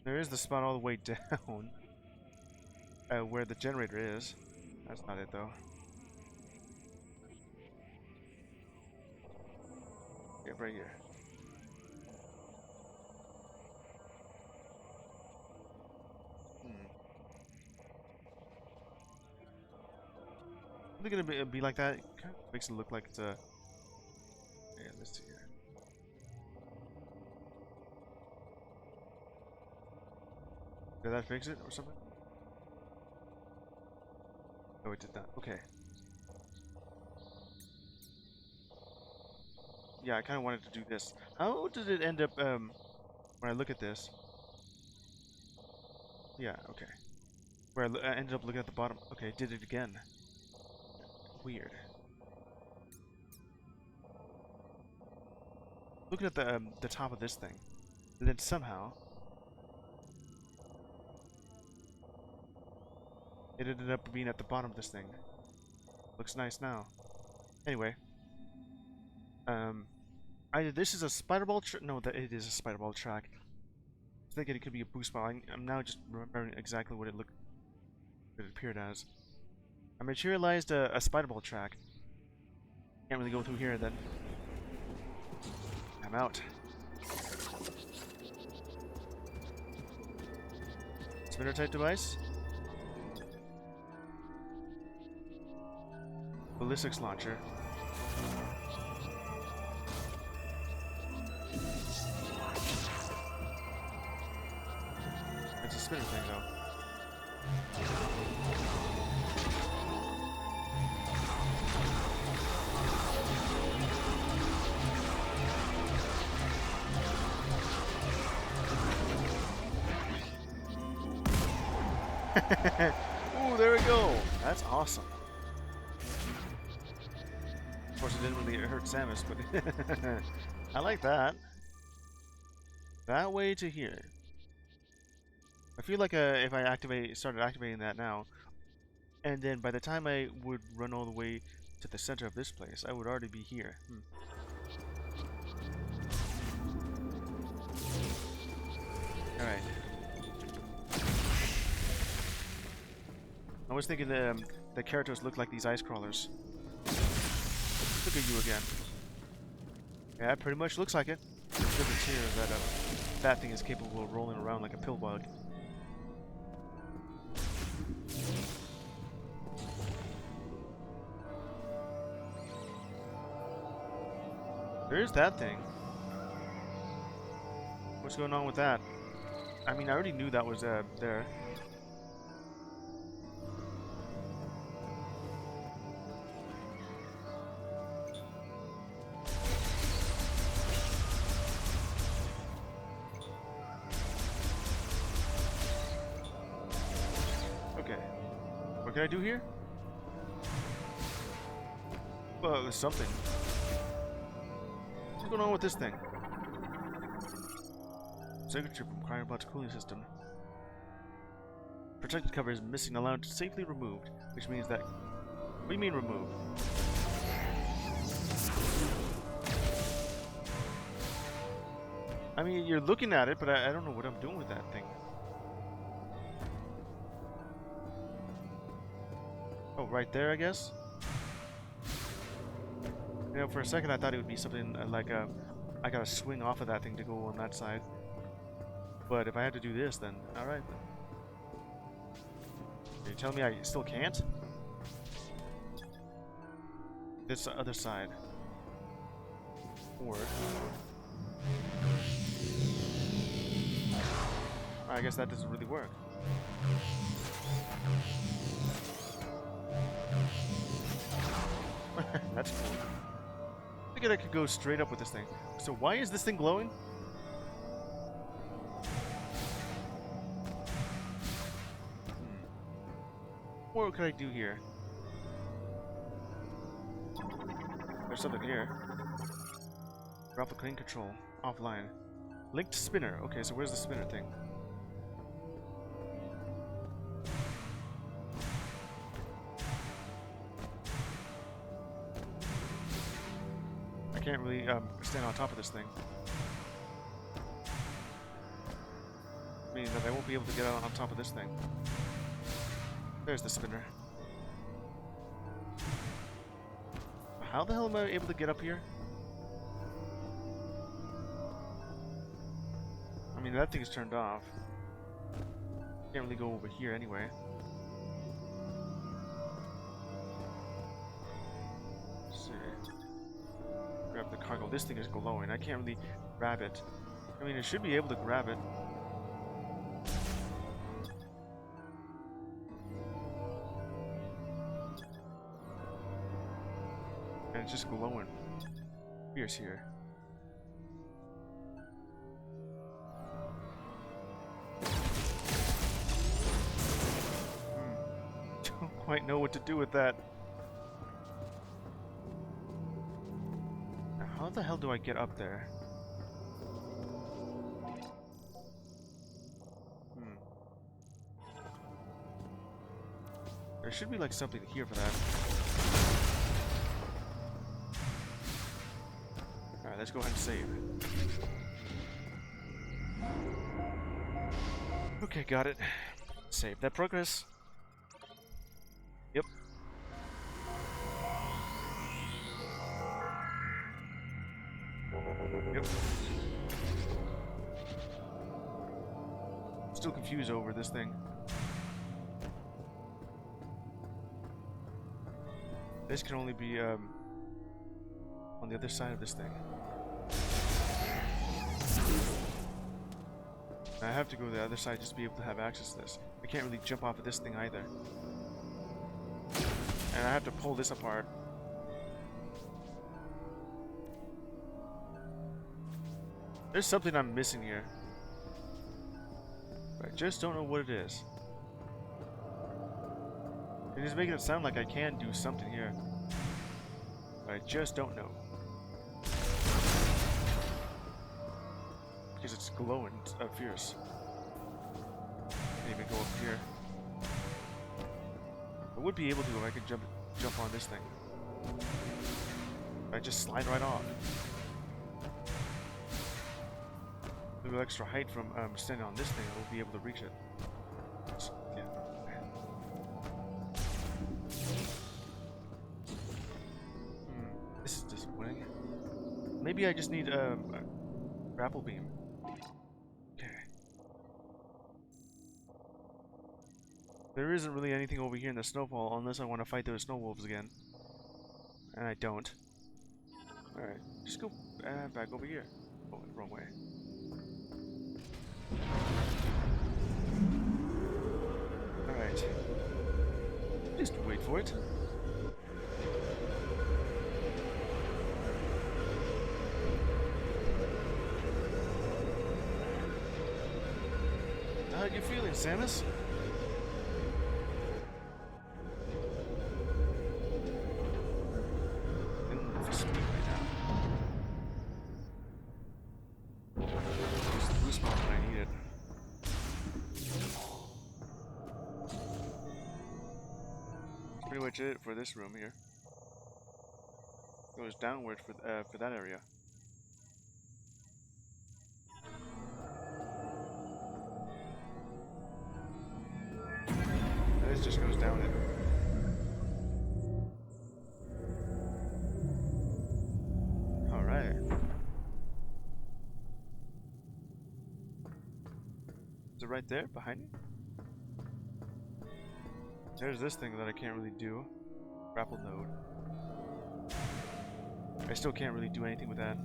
There is the spot all the way down, where the generator is. That's not it though. Yeah, right here. Is it gonna be like that? It kind of makes it look like it's a. Yeah, let's see here. Did that fix it or something? Oh, it did not. Okay. Yeah, I kind of wanted to do this. How did it end up? When I look at this. Yeah. Okay. Where I ended up looking at the bottom. Okay, it did it again. Weird. Looking at the top of this thing, and then somehow it ended up being at the bottom of this thing. Looks nice now. Anyway, either this is a spider ball track. No, that it is a spider ball track. I was thinking it could be a boost ball. I'm now just remembering exactly what it appeared as. I materialized a spider ball track. Can't really go through here then. I'm out. Spinner type device. Ballistics launcher. It's a spinner thing though. Ooh, there we go. That's awesome. didn't really hurt Samus, but I like that. That way to here. I feel like if I started activating that now, and then by the time I would run all the way to the center of this place, I would already be here. Alright. I was thinking the characters look like these ice crawlers. Look at you again. Yeah, it pretty much looks like it. The difference here is that that thing is capable of rolling around like a pill bug. There's that thing. What's going on with that? I mean, I already knew that was there. Okay. What can I do here? Well, there's something. What's going on with this thing? Signature from Cryobot's cooling system. Protected cover is missing, allowed to safely removed, which means that... What do you mean removed? I mean, you're looking at it, but I don't know what I'm doing with that thing. Oh, right there, I guess? You know, for a second I thought it would be something like I gotta swing off of that thing to go on that side. But if I had to do this, then alright then. Are you telling me I still can't? This other side. Forward. I guess that doesn't really work. That's cool. I figured I could go straight up with this thing. So why is this thing glowing? What could I do here? There's something here. Drop a clean control. Offline. Linked spinner. Okay, so where's the spinner thing? I can't really stand on top of this thing. Meaning that I won't be able to get on top of this thing. There's the spinner. How the hell am I able to get up here? I mean, that thing's turned off. Can't really go over here anyway. Let's see. Grab the cargo. This thing is glowing. I can't really grab it. I mean, I should be able to grab it. And it's just glowing. Fierce here. Don't quite know what to do with that. Now, how the hell do I get up there? There should be like something here for that. Alright, let's go ahead and save. Okay, got it. Save that progress. Yep. Yep. Still confused over this thing. This can only be on the other side of this thing. I have to go to the other side just to be able to have access to this. I can't really jump off of this thing either. And I have to pull this apart. There's something I'm missing here. But I just don't know what it is. It is making it sound like I can do something here. But I just don't know. Because it's glowing fierce. Can't even go up here. I would be able to if I could jump on this thing. I just slide right off. A little extra height from standing on this thing, I will be able to reach it. So, yeah. This is disappointing. Maybe I just need a grapple beam. Okay. There isn't really anything over here in the snowfall unless I want to fight those snow wolves again. And I don't. Alright, just go back over here. Oh, wrong way. Alright. Just wait for it. How you feeling, Samus? Pretty much it for this room here. Goes downward for that area. This just goes down it. All right. Is it right there behind me? There's this thing that I can't really do. Grapple node. I still can't really do anything with that.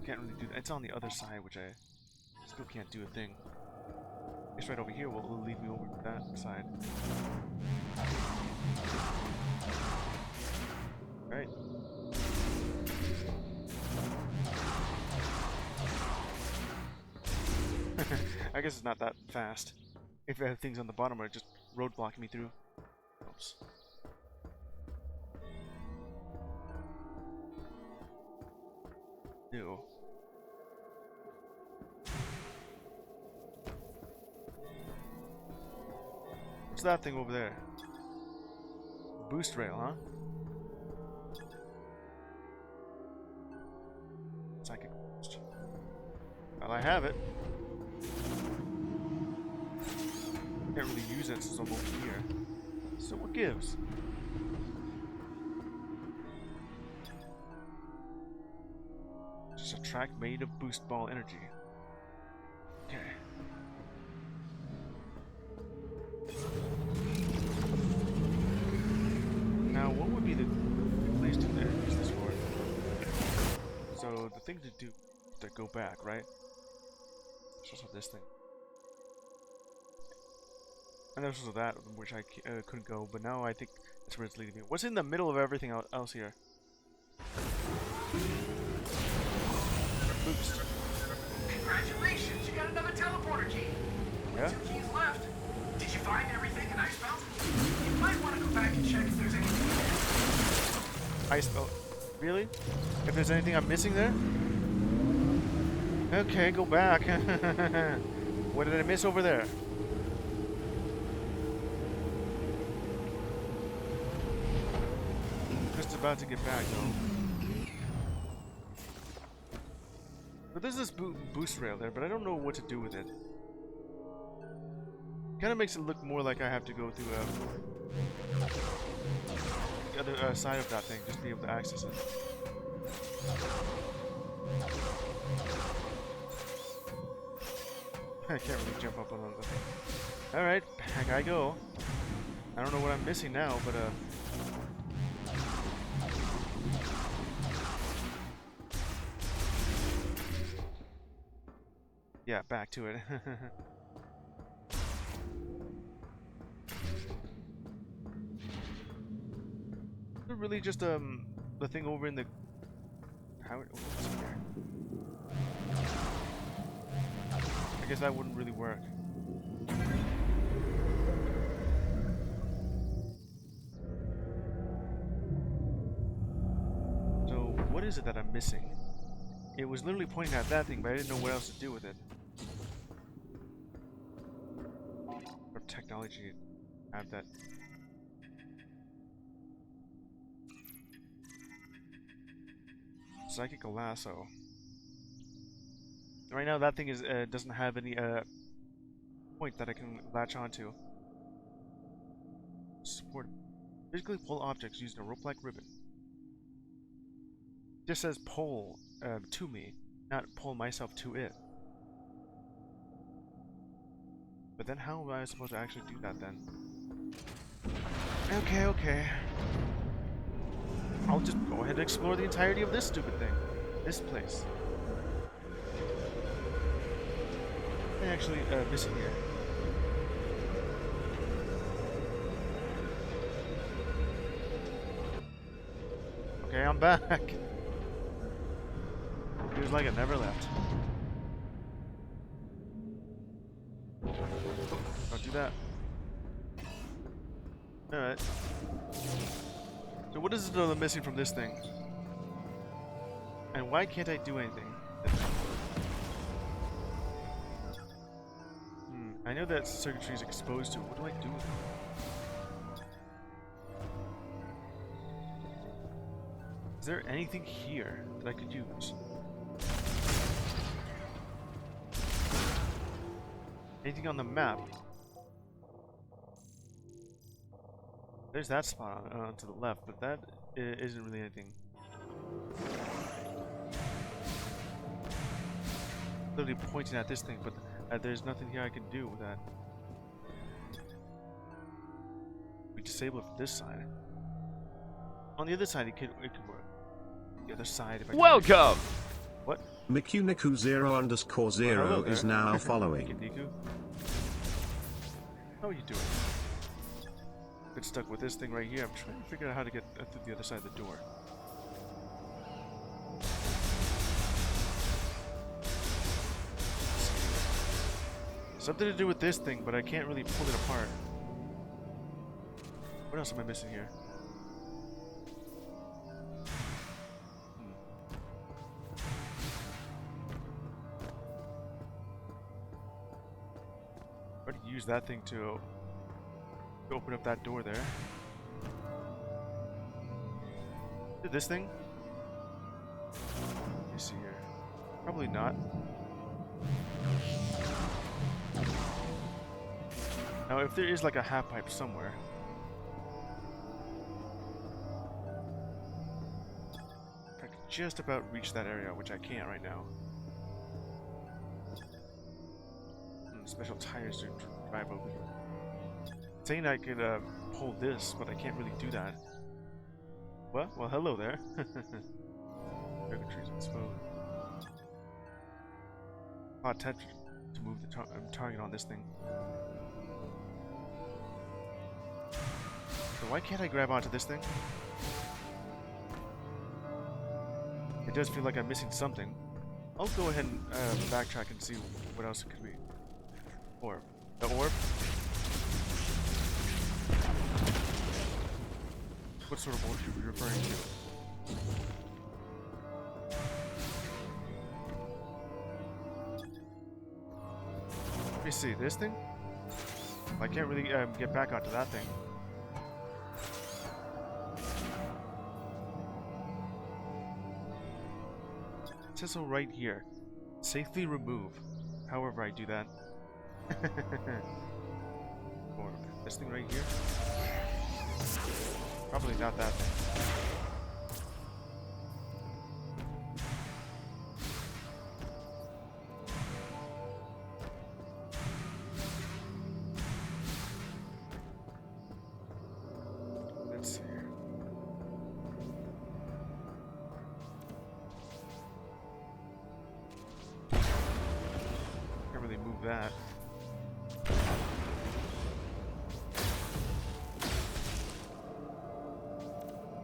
Can't really do that. It's on the other side, which I still can't do a thing. It's right over here. Will it'll lead me over to that side. Alright. I guess it's not that fast. If I have things on the bottom are just roadblocking me through. Oops. Ew. What's that thing over there? Boost rail, huh? Psychic boost. Well, I have it. Can't really use it since I'm over here. So what gives? Just a track made of boost ball energy. Okay. Now, what would be the place to use this for? So the thing to do to go back, right? It's also this thing. And there's also that, which I couldn't go, but now I think that's where it's leading me. What's in the middle of everything else here? Boost. Congratulations, you got another teleporter key. Yeah? 2 keys left. Did you find everything in Icebound? You might want to go back and check if there's anything there. Icebound. Really? If there's anything I'm missing there? Okay, go back. What did I miss over there? Just about to get back though. But there's this boost rail there, but I don't know what to do with it. Kind of makes it look more like I have to go through the other side of that thing just to be able to access it. I can't really jump up on the thing. Alright, back I go. I don't know what I'm missing now, but yeah, back to it. Is it really just the thing over in the how it opens here? I guess that wouldn't really work. is it that I'm missing? It was literally pointing at that thing, but I didn't know what else to do with it. Or technology have that. Psychic lasso. Right now, that thing is doesn't have any point that I can latch onto. Support. Physically pull objects using a rope-like ribbon. Just says pull to me, not pull myself to it. But then how am I supposed to actually do that then? Okay, okay. I'll just go ahead and explore the entirety of this stupid thing. This place. I'm actually missing here. Okay, I'm back. Feels like it never left. Don't do that. Alright. So what is it that I'm missing from this thing? And why can't I do anything? I know that circuitry is exposed to it. What do I do with it? Is there anything here that I could use? Anything on the map? There's that spot to the left, but that isn't really anything. Literally pointing at this thing, but there's nothing here I can do with that. We disable it from this side. On the other side, it could work. The other side, if I Welcome! What? McCuniku0_0 is now following. Niku. How are you doing? Been stuck with this thing right here. I'm trying to figure out how to get through the other side of the door. Something to do with this thing, but I can't really pull it apart. What else am I missing here? I already used that thing to open up that door there. Did this thing? Let me see here. Probably not. Now, if there is like a half pipe somewhere, I could just about reach that area, which I can't right now. Special tires to drive over here. Saying I could pull this, but I can't really do that. What? Well, hello there. Circuitry's exposed. Attempt to move the target on this thing. So why can't I grab onto this thing? It does feel like I'm missing something. I'll go ahead and backtrack and see what else it could be. Orb. The orb? What sort of orb are you referring to? Let me see, this thing? I can't really get back onto that thing. It says so right here. Safely remove. However I do that. Or this thing right here? Probably not that thing. Let's see here. Can't really move that.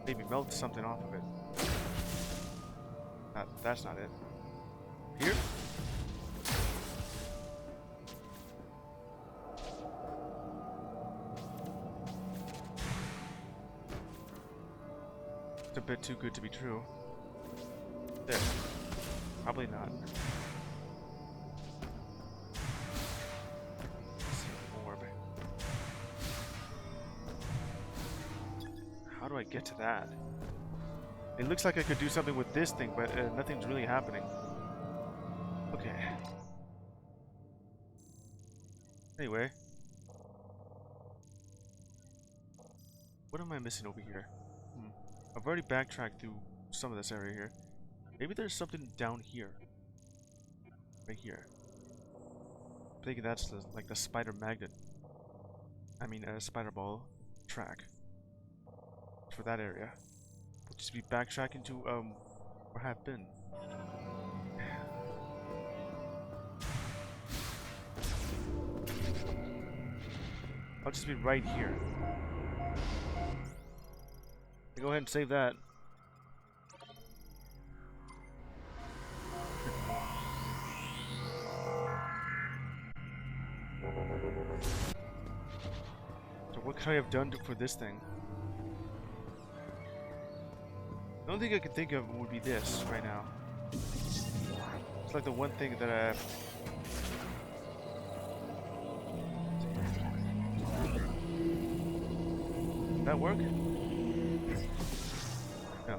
Maybe melt something off of it. That's not it. Here? It's a bit too good to be true. There. Probably not. Let's see, orb. How do I get to that? It looks like I could do something with this thing, but nothing's really happening. Okay. Anyway. What am I missing over here? I've already backtracked through some of this area here. Maybe there's something down here. Right here. I'm thinking that's like the spider magnet. I mean, spider ball track. For that area. We'll just be backtracking to, where I've been. I'll just be right here. Go ahead and save that. So what could I have done for this thing? The only thing I could think of would be this right now. It's like the one thing that I have. Did that work? No.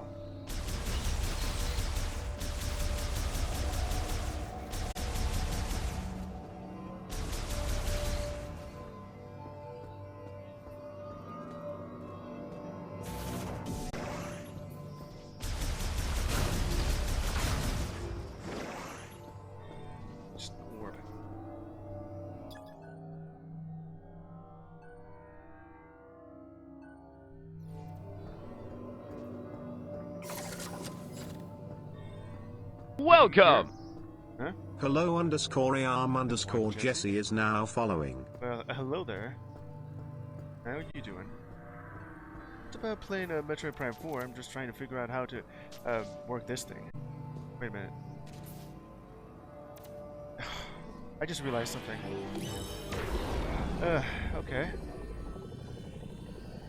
Just orb. Welcome! Huh? Hello underscore arm underscore Jesse is now following. Well, hello there. How are you doing? It's about playing Metroid Prime 4. I'm just trying to figure out how to work this thing. Wait a minute. I just realized something. Okay.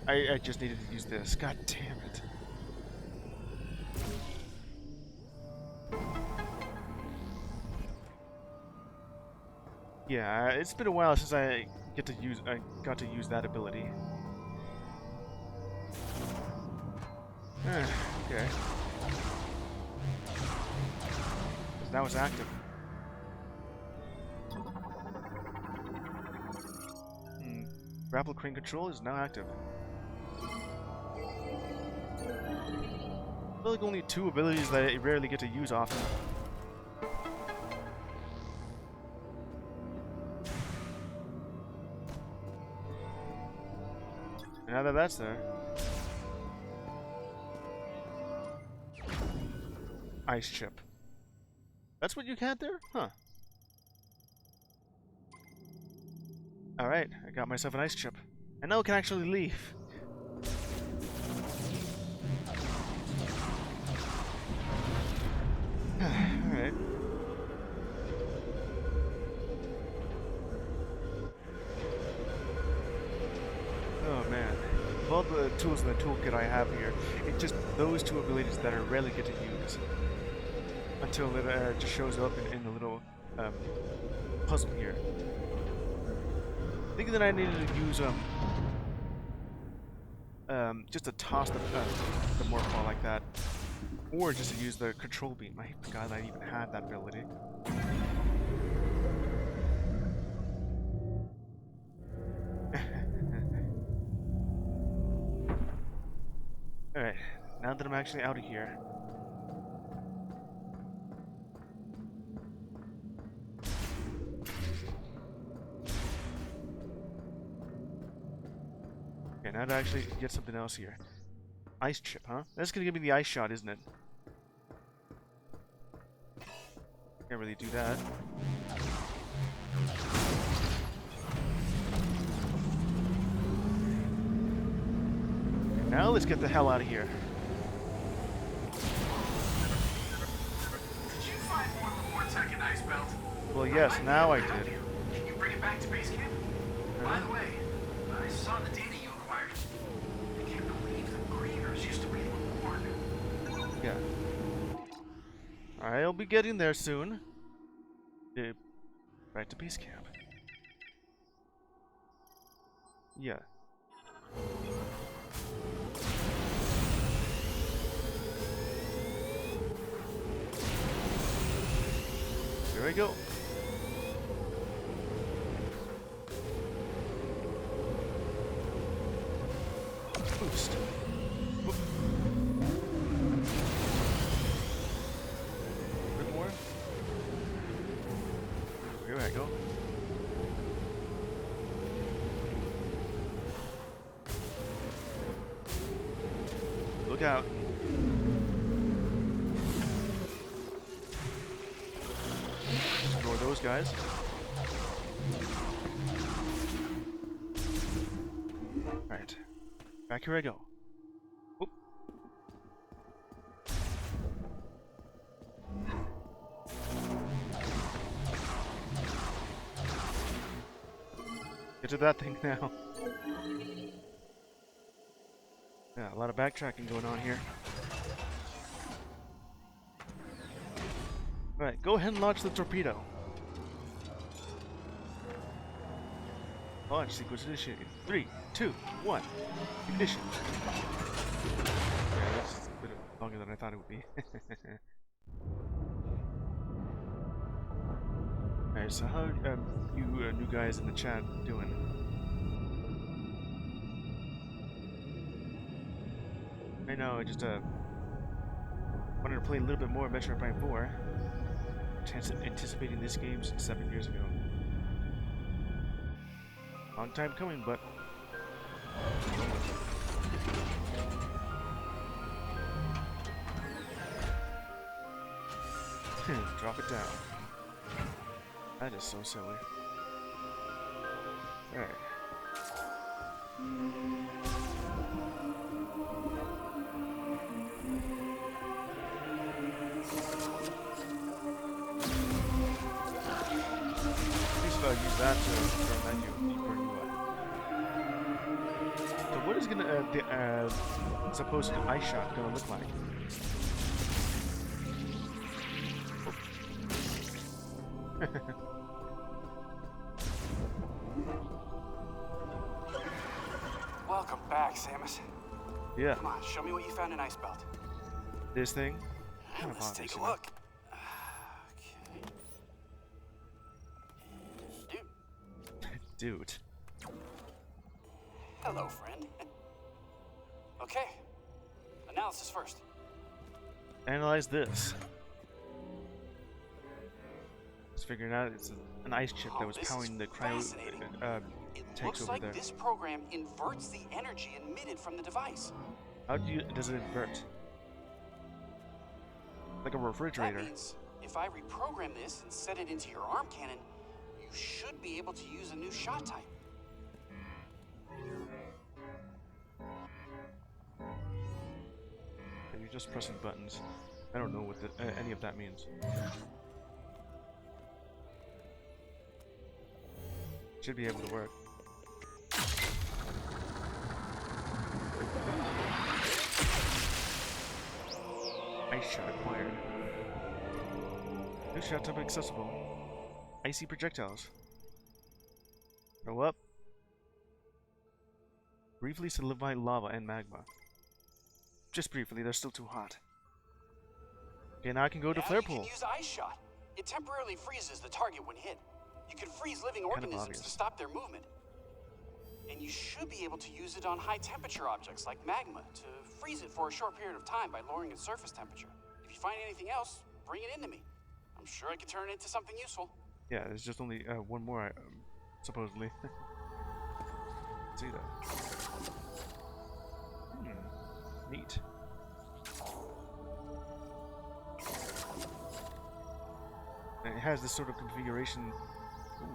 I just needed to use this. God damn it. Yeah, it's been a while since I got to use that ability. Okay. Now it's active. Grapple crane control is now active. I feel like only two abilities that I rarely get to use often. Now that that's there. Ice chip. That's what you had there? Huh. Alright, I got myself an ice chip. And now I can actually leave. Alright. Oh man. Of all the tools in the toolkit I have here, it's just those two abilities that I rarely get to use. Until it just shows up in the little puzzle here. Thinking that I needed to use just to toss the morph ball like that, or just to use the control beam. I forgot I even had that ability. All right, now that I'm actually out of here. Okay, now to actually get something else here. Ice chip, huh? That's gonna give me the ice shot, isn't it? Can't really do that. Now let's get the hell out of here. Did you find more of the Vortec and Ice Belt? Well, yes, now I did. Can you bring it back to base camp? By the way, I saw the data you acquired. I can't believe the Grievers used to be able to warn. Yeah. I'll be getting there soon. Back to base camp. Yeah. Here we go. Boost. Whoop. A bit more. Here I go. Look out. Ignore those guys. Alright. Back here I go. Oop. Get to that thing now. Yeah, a lot of backtracking going on here. Alright, go ahead and launch the torpedo. Launch sequence initiated. 3, 2, 1. Ignition. Yeah, that's a bit longer than I thought it would be. Alright, so how you new guys in the chat doing? I know, I just wanted to play a little bit more Metroid Prime 4. Anticipating this game since 7 years ago. Long time coming, but drop it down. That is so silly. Alright. Use that to menu for you. So what is gonna the supposed ice shot gonna look like? Welcome back, Samus. Yeah. Come on, show me what you found in Icebelt. This thing? Kind of Let's obvious, take a you know? look. Dude. Hello, friend. Okay. Analysis first. Analyze this. Just figuring out it's an ice chip that was This powering is the cryo fascinating. It tanks looks over like there. this program inverts the energy emitted from the device. How does it invert? Like a refrigerator. That means if I reprogram this and set it into your arm cannon, you should be able to use a new shot type. You're just pressing buttons. I don't know what any of that means. Should be able to work. Ice shot acquired. New shot type accessible. Icy projectiles. Go up. Briefly solidify lava and magma. Just briefly, they're still too hot. Okay, now I can go to flare You pool. can use Ice Shot. It temporarily freezes the target when hit. You can freeze living Kind of organisms obvious. to stop their movement. And you should be able to use it on high temperature objects like magma to freeze it for a short period of time by lowering its surface temperature. If you find anything else, bring it into me. I'm sure I can turn it into something useful. Yeah, there's just only one more, supposedly. See that? Neat. And it has this sort of configuration. Ooh.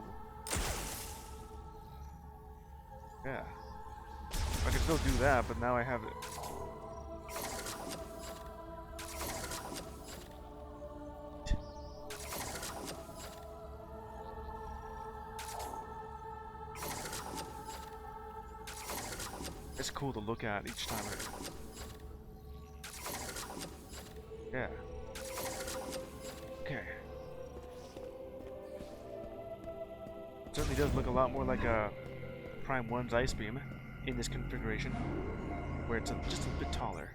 Yeah. I can still do that, but now I have it. It's cool to look at each time. Yeah. does look a lot more like a Prime 1's Ice Beam in this configuration, where it's just a bit taller.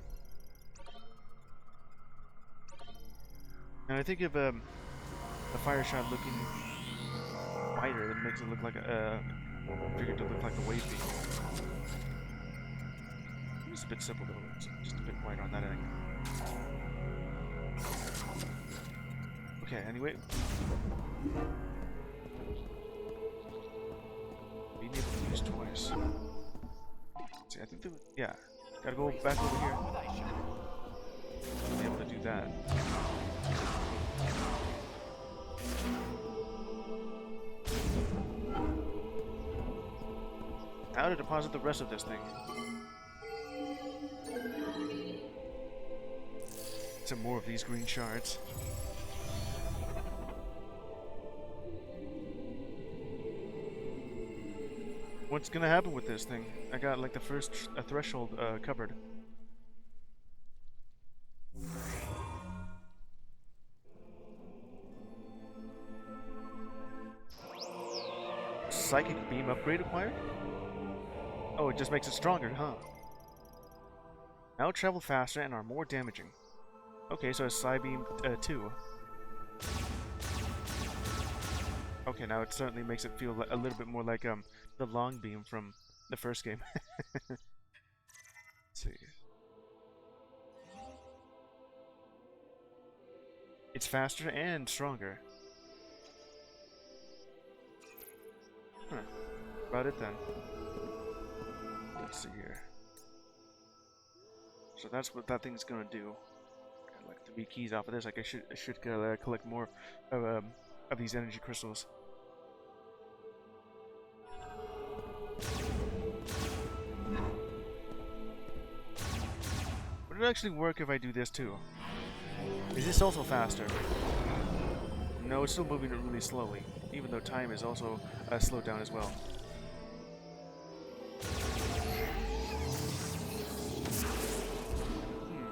And I think if the fire shot looking wider, it makes it look like a figured to look like a wave beam. It's a bit simple though. It's just a bit wider on that end. Okay. Anyway. Being able to use twice. See, I think yeah. Gotta go back over here. Be able to do that. Now to deposit the rest of this thing. Some more of these green shards. What's gonna happen with this thing? I got like the first threshold covered. Psychic beam upgrade acquired? Oh, it just makes it stronger, huh? Now travel faster and are more damaging. Okay, so it's Psy Beam 2. Okay, now it certainly makes it feel a little bit more like the long beam from the first game. Let's see. It's faster and stronger. Huh. About it then. Let's see here. So that's what that thing's gonna do. Got like 3 keys off of this. Like I should collect more of these energy crystals. Would it actually work if I do this too? Is this also faster? No, it's still moving it really slowly, even though time is also slowed down as well.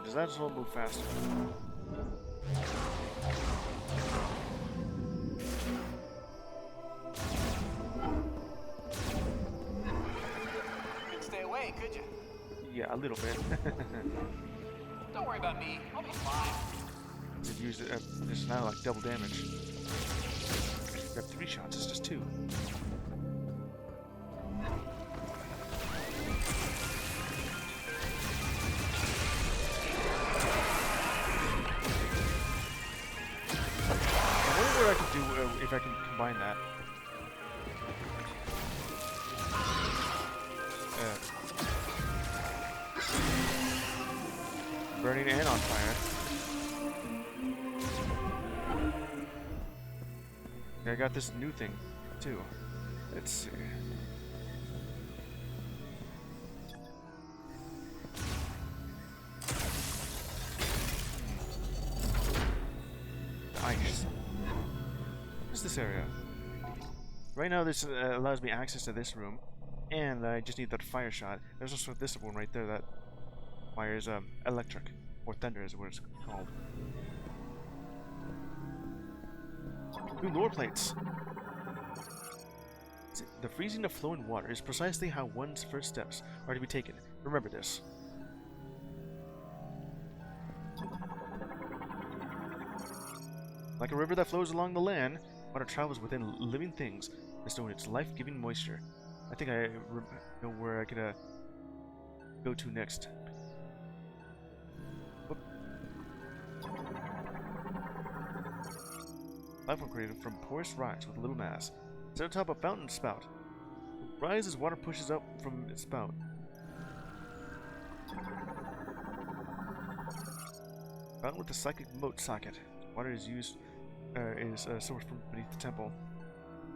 Does that as well move faster? Couldn't stay away, could you? Yeah, a little bit. Don't worry about me. I'll be fine. It used this is now like double damage. Grab 3 shots, it's just 2. I wonder what I could do if I can combine that. Burning and on fire. I got this new thing, too. Let's see. Ice. What's this area? Right now, this allows me access to this room, and I just need that fire shot. There's also this one right there that fires electric, or thunder is what it's called. New lore plates. The freezing of flowing water is precisely how one's first steps are to be taken. Remember this. Like a river that flows along the land, water travels within living things, bestowing its life-giving moisture. I think I know where I could go to next. Whoop. Platform created from porous rocks with little mass. Set atop a fountain spout. Rise as water pushes up from its spout. Fountain with a psychic moat socket. Water is used is sourced from beneath the temple.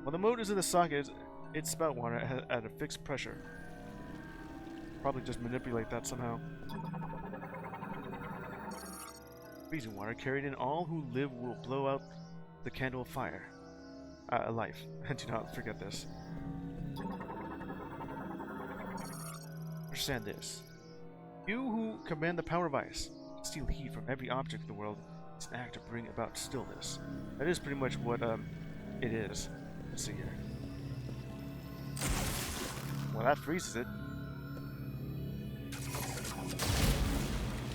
While the moat is in the socket, its spout water at a fixed pressure. Probably just manipulate that somehow. Freezing water carried in all who live will blow out the candle of fire. Life. Do not forget this. Understand this. You who command the power of ice, steal heat from every object in the world. It's an act to bring about stillness. That is pretty much what it is. Let's see here. Well, that freezes it.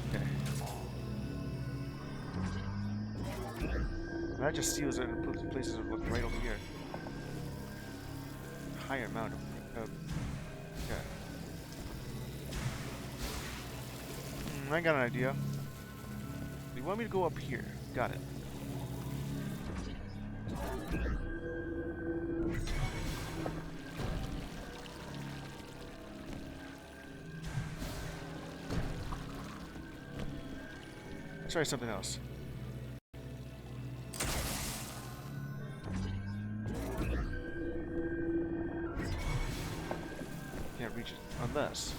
Okay. That just seals it and puts places it look right over here. Higher amount of yeah. I got an idea. You want me to go up here? Got it. Let's try something else. Can't reach it unless.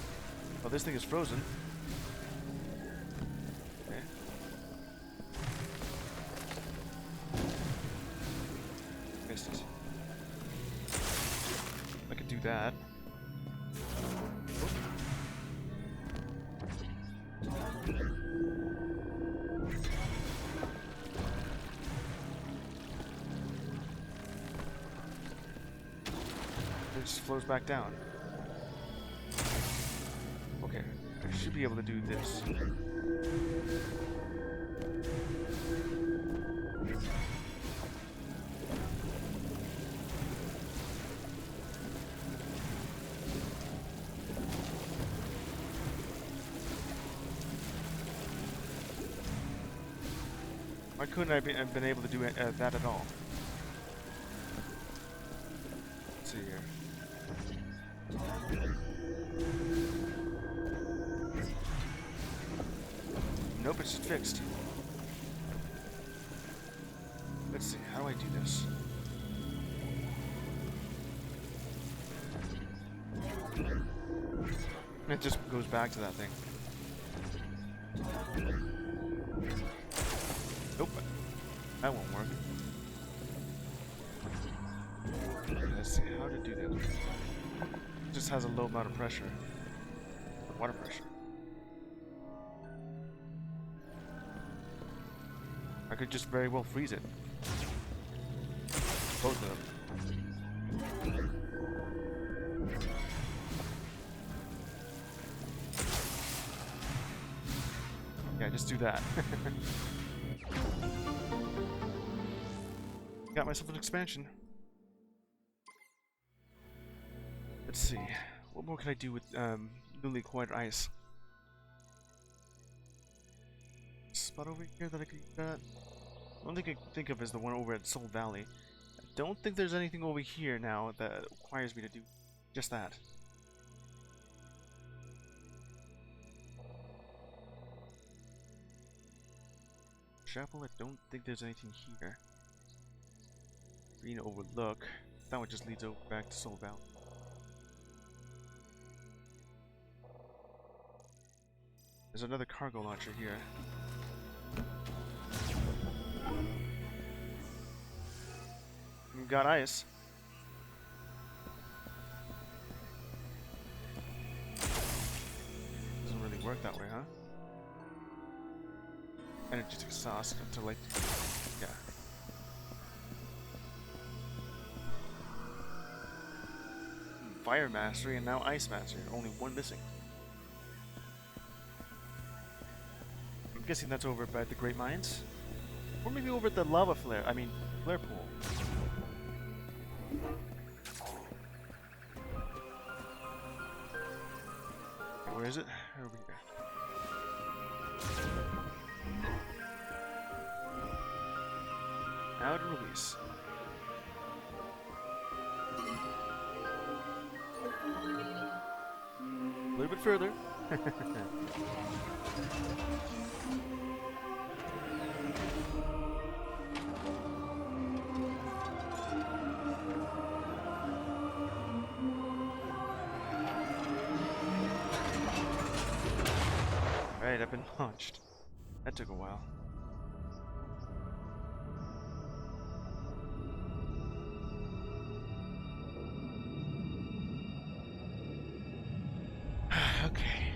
Oh, this thing is frozen. Okay. Missed it. I could do that. It just flows back down. Okay, I should be able to do this. Why couldn't I have been able to do that at all? Let's see here. Nope, it's just fixed. Let's see, how do I do this? It just goes back to that thing. Nope, that won't work. Let's see how to do that. It just has a low amount of pressure. Water pressure. I could just very well freeze it. Both of them. Yeah, just do that. Got myself an expansion. Let's see. What more can I do with newly acquired ice? Spot over here that I could use that? The only thing I can think of is the one over at Soul Valley. I don't think there's anything over here now that requires me to do just that. Chapel, I don't think there's anything here. Green Overlook. That one just leads over back to Soul Valley. There's another cargo launcher here. We've got ice. Doesn't really work that way, huh? Energy exhaust until like, yeah. Fire mastery and now ice mastery. Only one missing. I'm guessing that's over by the Great Mines, or maybe over at the lava flare. I mean, flare pool. Where is it? Over here. Now to release. A little bit further. Alright, I've been launched. That took a while. Okay.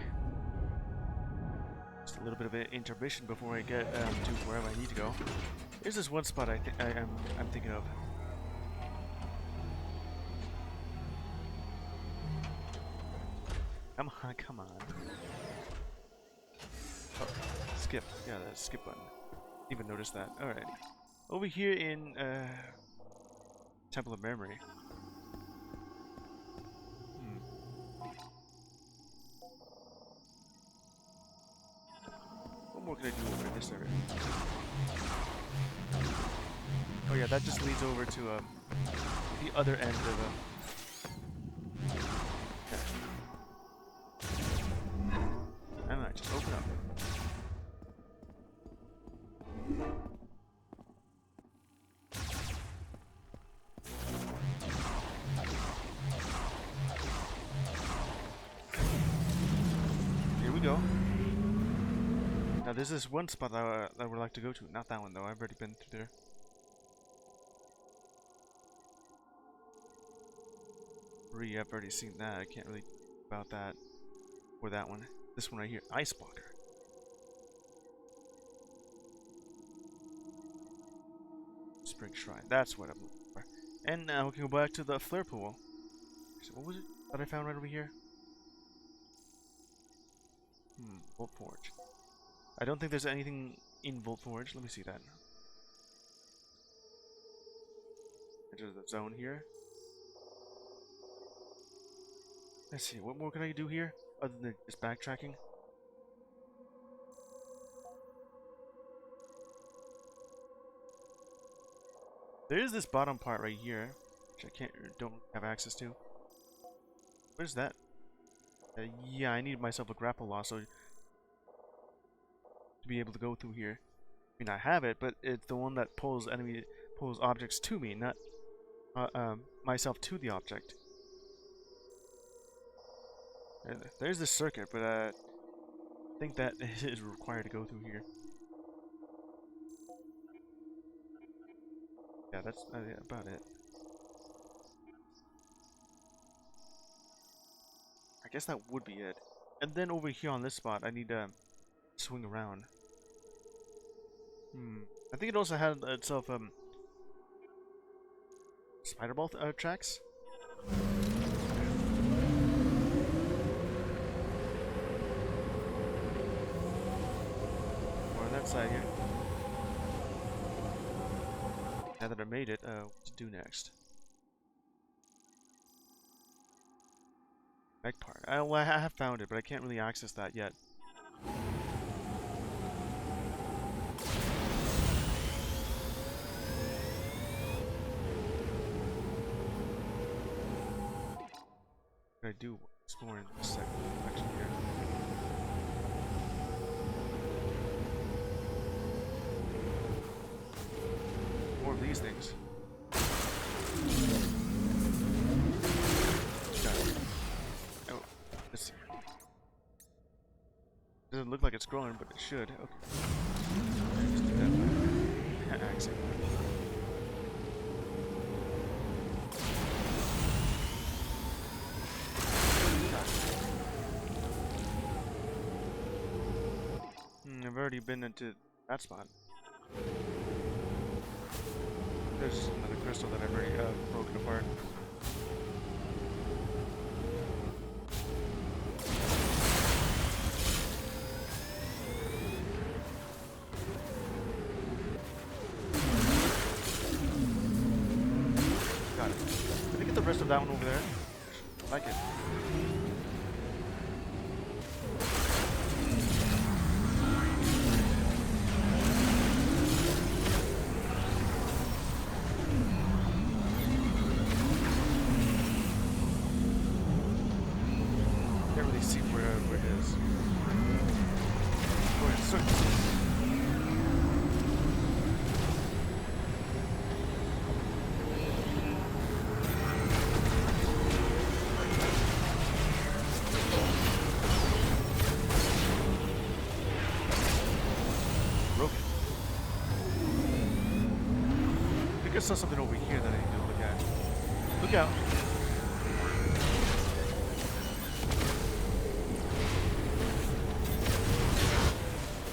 Just a little bit of an intermission before I get to wherever I need to go. There's this one spot I'm thinking of. Come on, come on. Oh, skip. Yeah, that skip button. Didn't even notice that. Alright. Over here in Temple of Memory. What more can I do over in this area? Oh yeah, that just leads over to the other end of I don't know, just open up. Here we go. Now there's this one spot that I would like to go to. Not that one though, I've already been through there. I've already seen that. I can't really about that. Or that one. This one right here. Ice Blocker. Spring Shrine. That's what I'm looking for. And now we can go back to the flare pool. So what was it that I found right over here? Volt Forge. I don't think there's anything in Volt Forge. Let me see that. Enter the zone here. Let's see, what more can I do here? Other than just backtracking? There is this bottom part right here, which I don't have access to. What is that? Yeah, I need myself a grapple law so to be able to go through here. I mean, I have it, but it's the one that pulls objects to me, not myself to the object. And there's this circuit, but I think that is required to go through here. Yeah, that's about it. I guess that would be it. And then over here on this spot, I need to swing around. I think it also had itself spider ball tracks. Or on that side here. Now that I made it, what to do next? Back part. Well, I have found it, but I can't really access that yet. What I do explore in this section here. More of these things. Oh, let's see. Doesn't look like it's growing, but it should. Okay. Just do that by axing. I've already been into that spot. There's another crystal that I've already broken apart. Got it. Did I get the rest of that one over there? I like it. Can't really see where it is. Oh, it's circles. Broken. I think I saw something over here that I need to look at. Look out.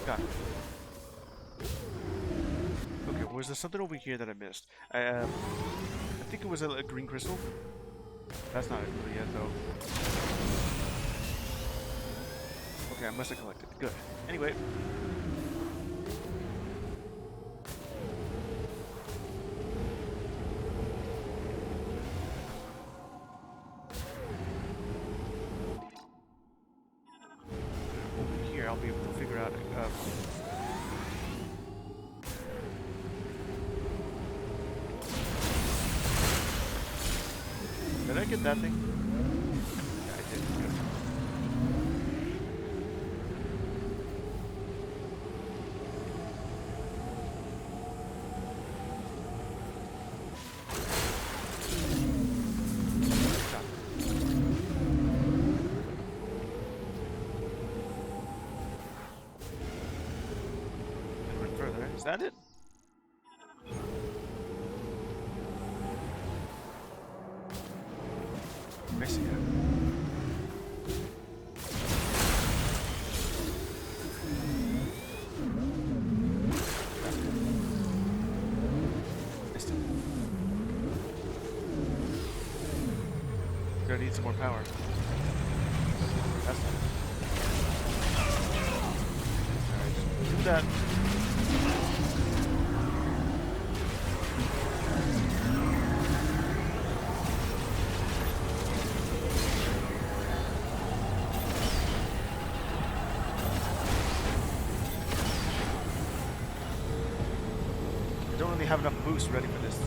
Got it. Okay, was there something over here that I missed? I think it was a green crystal. That's not it really yet, though. Okay, I must have collected. Good. Anyway. Over here, I'll be able to figure out. Did I get that thing? Yeah, I did. Good. Further. Is that it? Missing it. Missed it. Gonna need some more power. That's not it. Alright, just do that. I don't really have enough boost ready for this.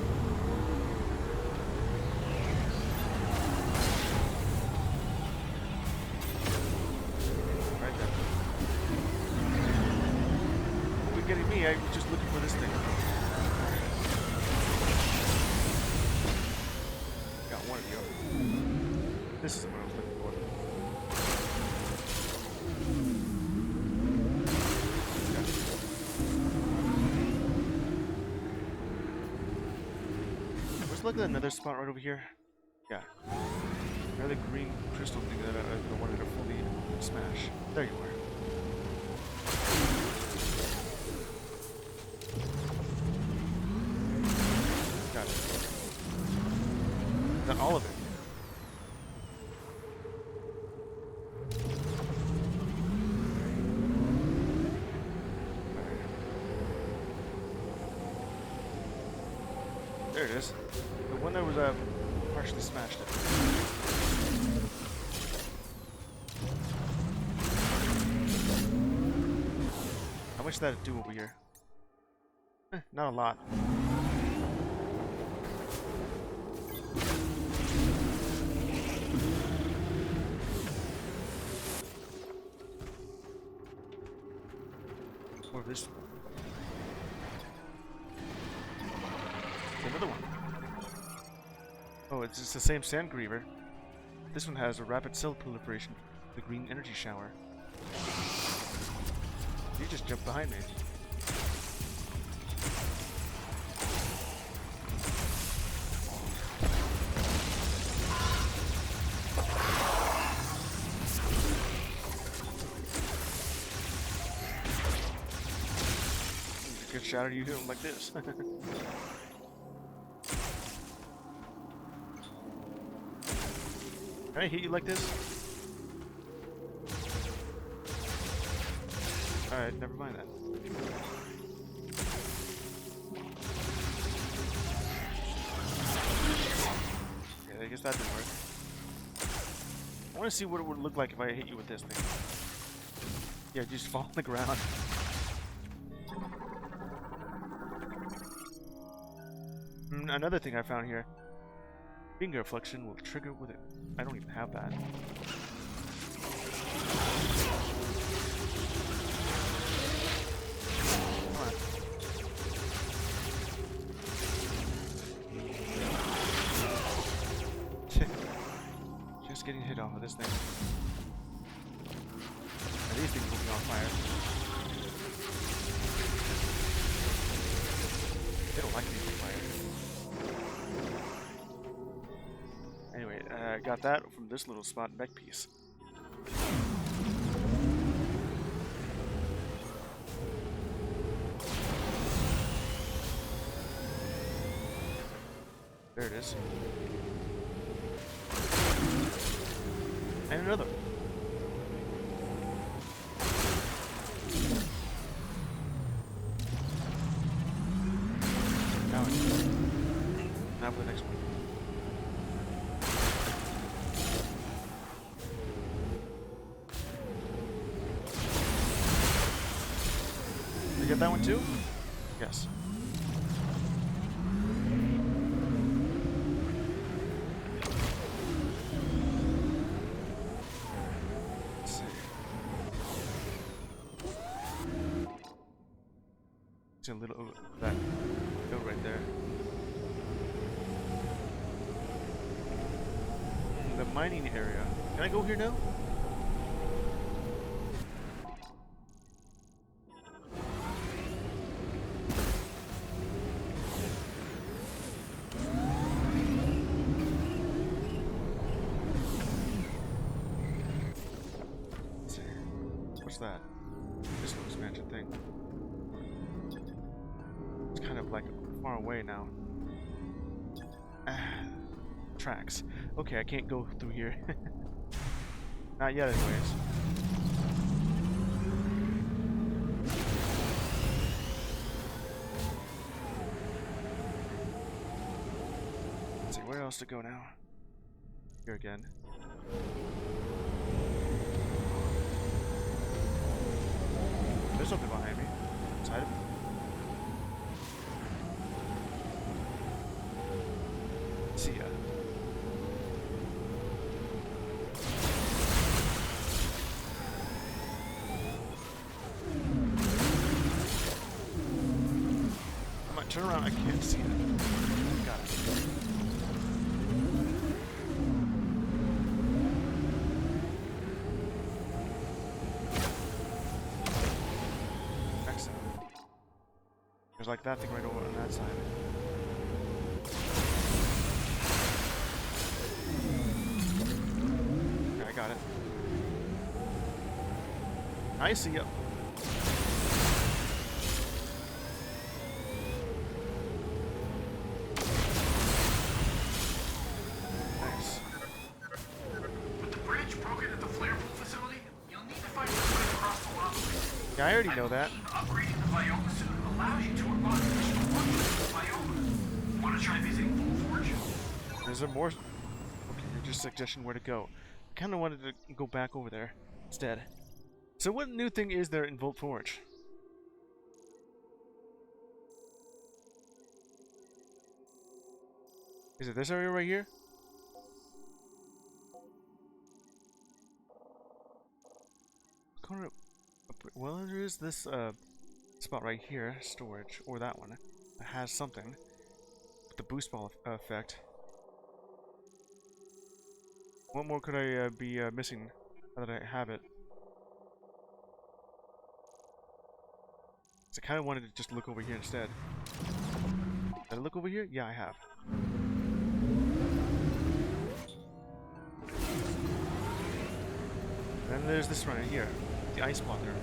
Right then. What are you getting me? I was just looking for this thing. Got one of you. This is what I was looking for. Look at another spot right over here. Yeah. Another green crystal thing that I wanted to fully smash. There you are. Got it. Is that all of it? There it is. The one that was partially smashed it. How much did that do over here? Not a lot. More of this. Another one. Oh, it's just the same sand griever. This one has a rapid cell proliferation, the green energy shower. You just jumped behind me. Good shot at you doing like this. Can I hit you like this? Alright, never mind that. Yeah, I guess that didn't work. I want to see what it would look like if I hit you with this thing. Yeah, just fall on the ground. Another thing I found here. Finger flexion will trigger with it. I don't even have that. Come on. Just getting hit off with this thing. Now these things will be on fire. They don't like being on fire. Anyway, I got that from this little spot mech piece. There it is. And another. Now for the next one. Did you get that one too? Yes. Let's see. It's a little that note right there. The mining area. Can I go here now? What's that? This looks mansion thing. It's kind of like far away now. Tracks. Okay, I can't go through here. Not yet, anyways. Let's see, where else to go now? Here again. There's something behind me. Inside of me. See ya. I might turn around, I can't see it. Got it. There's like that thing right over on that side. Okay, I got it. I see you. Nice. With the bridge broken at the flare pool facility, you'll need to find your way across the lobby. Yeah, I already know that. Upgrading the Viola suit allows you to unlock additional functions of Viola. Want to try visiting Full Forge? Is there more? Okay, just suggestion where to go. I kind of wanted to go back over there instead. So what new thing is there in Volt Forge? Is it this area right here? Well, there is this spot right here, storage, or that one. It has something with the boost ball effect. What more could I be missing now that I have it? So I kind of wanted to just look over here instead. Did I look over here? Yeah, I have. And there's this one right here, the ice blocker.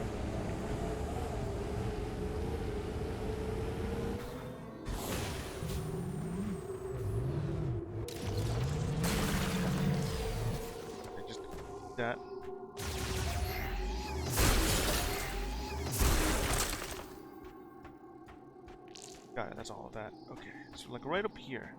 Okay, just that. Got it, that's all of that. Okay, so like right up here.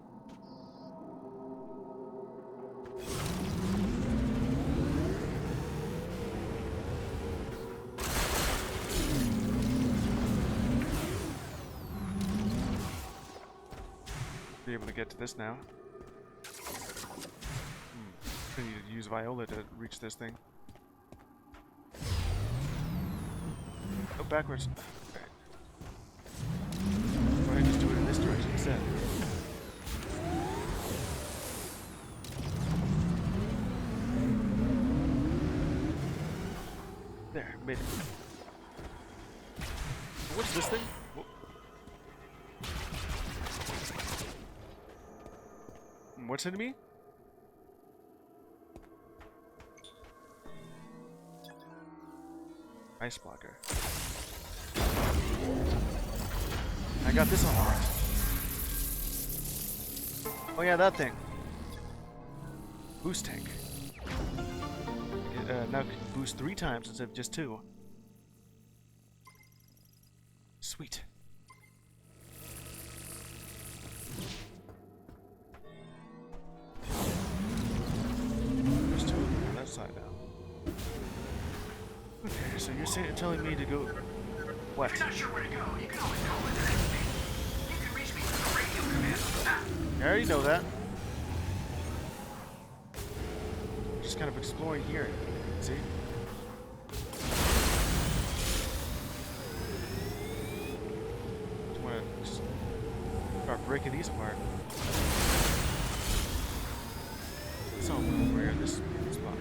Be able to get to this now. I need to use Viola to reach this thing. Oh, backwards. Okay. Why don't I just do it in this direction instead? There, made it. What's this thing? What's hitting me? Ice blocker. I got this unlocked. Oh yeah, that thing. Boost tank. It now can boost 3 times instead of just 2. Sweet. telling me to go... What? If you're not sure where to go, you can always call in and me. You can reach me through the radio command on the map. I already know that. Just kind of exploring here. See? Just start breaking these apart. So over here, this spot.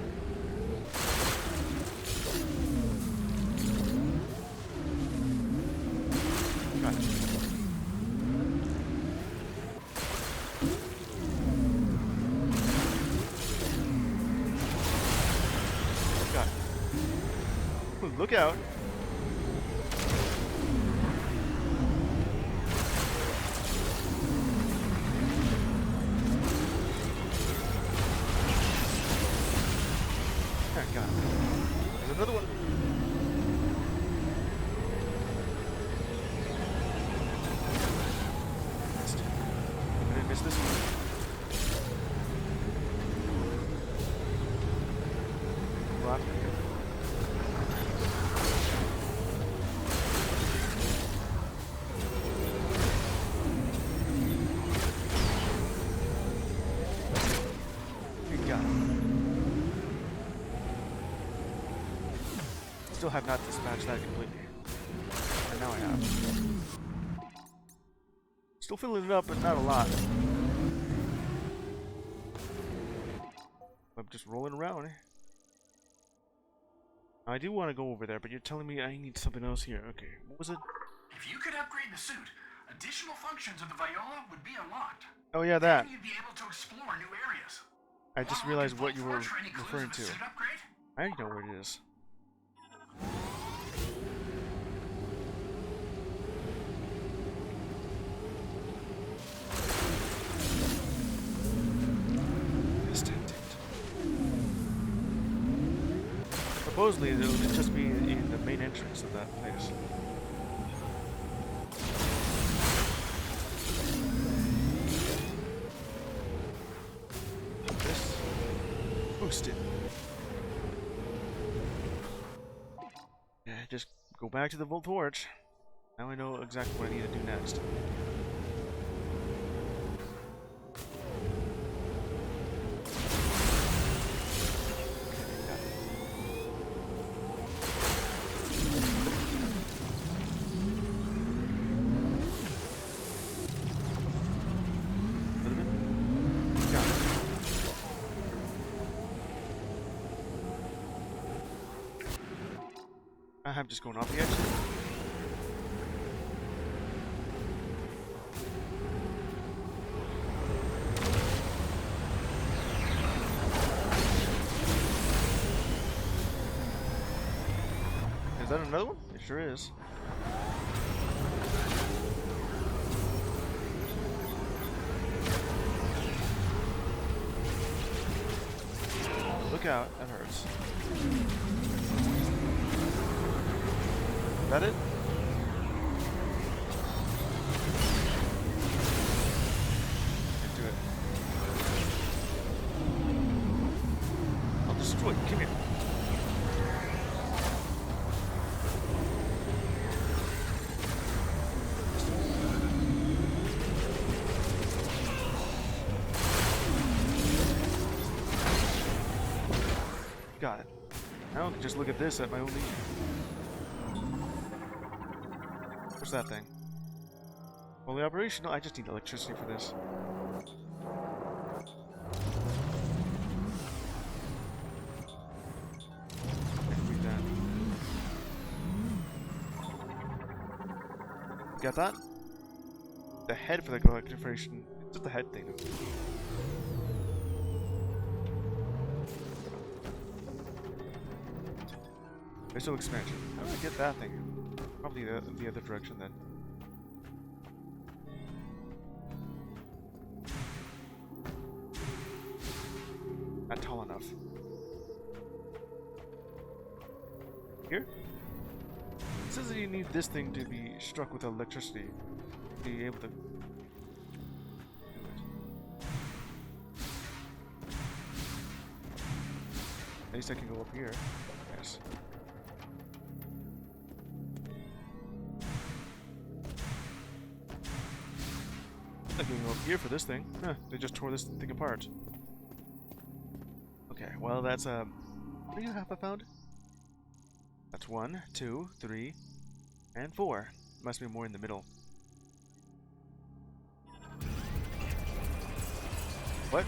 Got it. Got it. Ooh, look out. Got it. There's another one. Missed. I didn't miss this one. Go after it. You got it. Still have not dispatched that completely. And now I have. Still filling it up, but not a lot. I'm just rolling around. I do want to go over there, but you're telling me I need something else here. Okay, what was it? If you could upgrade the suit, additional functions of the Viola would be unlocked. Oh yeah, that. Then you'd be able to explore new areas. I just realized what you were referring to. Suit upgrade? I know where it is. Supposedly, it'll just be in the main entrance of that place. This boosted. Yeah, just go back to the Volt Torch. Now I know exactly what I need to do next. I'm just going off the edge. Is that another one? It sure is. Look out, that hurts. Is that it? Can't do it. I'll destroy it. Come here. Got it. Now I can just look at this at my own leisure. What's that thing? Fully operational? I just need electricity for this. I can read that. Got that? The head for the electrification. It's just the head thing. There's no expansion. How did I get that thing? Probably the other direction then. Not tall enough. Here? It says that you need this thing to be struck with electricity to be able to do it. At least I can go up here. Yes. like going over here for this thing. Huh, they just tore this thing apart. Okay, well that's what do you have I found? That's 1, 2, 3, and 4. Must be more in the middle. What?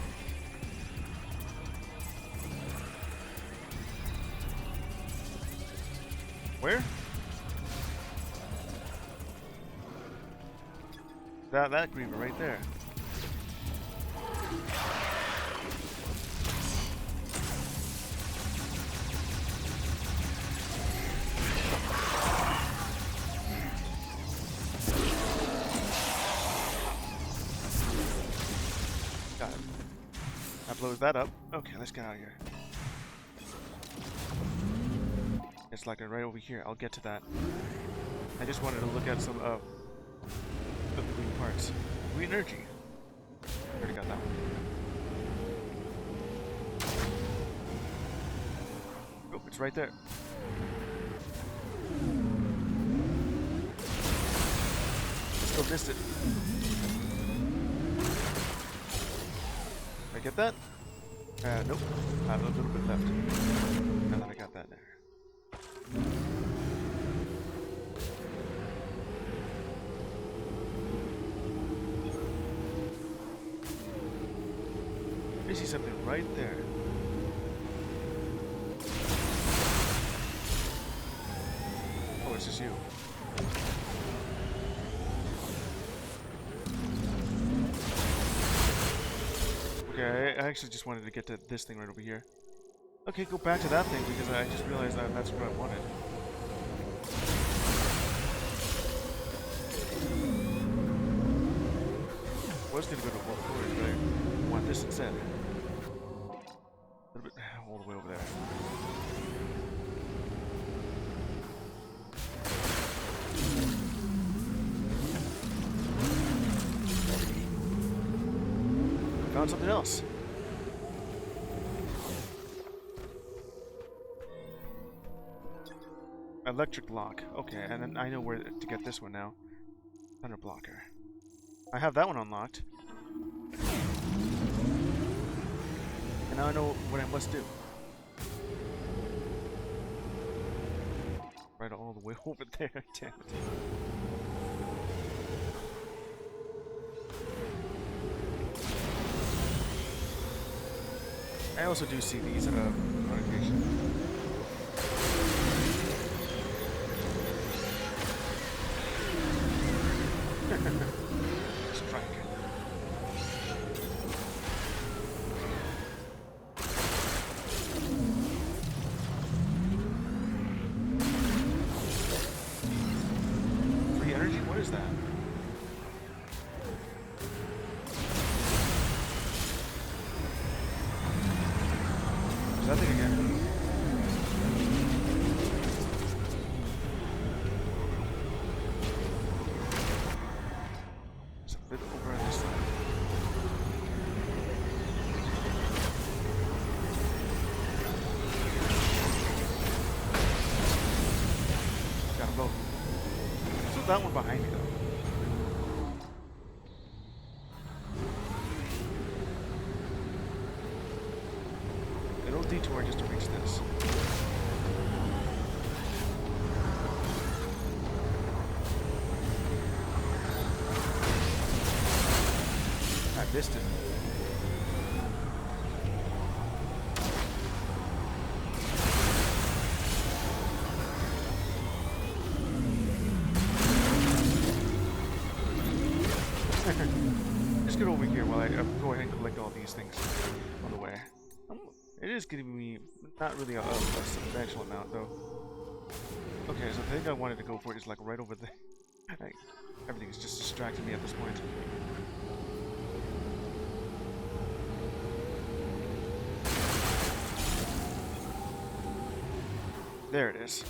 Where? That griever right there. Got it. That blows that up. Okay, let's get out of here. It's like right over here. I'll get to that. I just wanted to look at some of the green parts. Green energy. Already got that one. Oh, it's right there. Still missed it. Did I get that? Nope. I have a little bit left. Now that I got that there. I see something right there. Oh, it's just you. Okay, I actually just wanted to get to this thing right over here. Okay, go back to that thing because I just realized that that's what I wanted. I was gonna go to World Warriors, but I want this instead. A little bit all the way over there. Found something else. Electric lock. Okay, and then I know where to get this one now. Thunder blocker. I have that one unlocked. And now I know what I must do. Right all the way over there, damn it. I also do see these notifications. Strike. Free energy? What is that? Is that thing again? There's a bit over on this side. Got them both. What's that one behind me though? Little detour just to reach this. I missed it. Just get over here while I go ahead and collect all these things on the way. It is giving me not really a substantial amount though. Okay, so the thing I wanted to go for is like right over there. Everything is just distracting me at this point. There it is.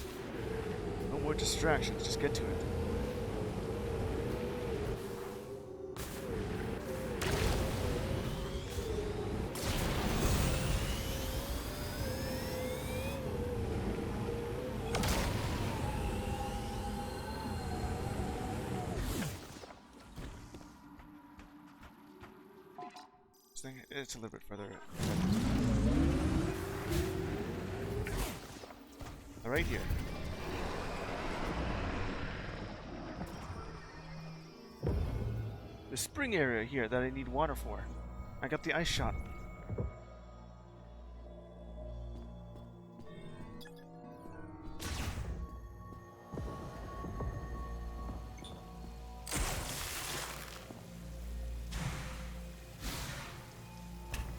No more distractions, just get to it. This thing, it's a little bit further. Right here. The spring area here that I need water for. I got the ice shot.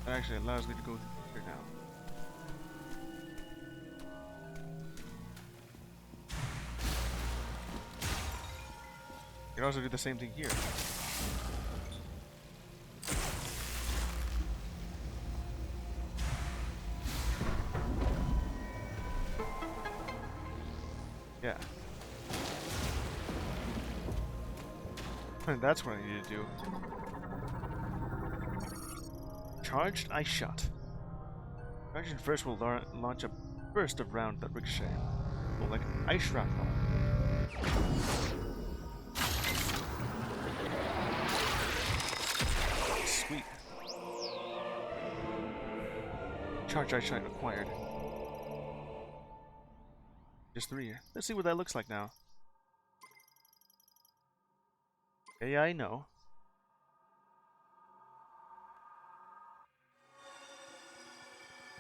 That actually allows me to go here now. You can also do the same thing here. Yeah. That's what I need to do. Charged ice shot. Charging first will launch a burst of round that ricochet. Well, like ice shrapnel. Sweet. Charge ice shot acquired. Just 3. Let's see what that looks like now. Yeah, I know.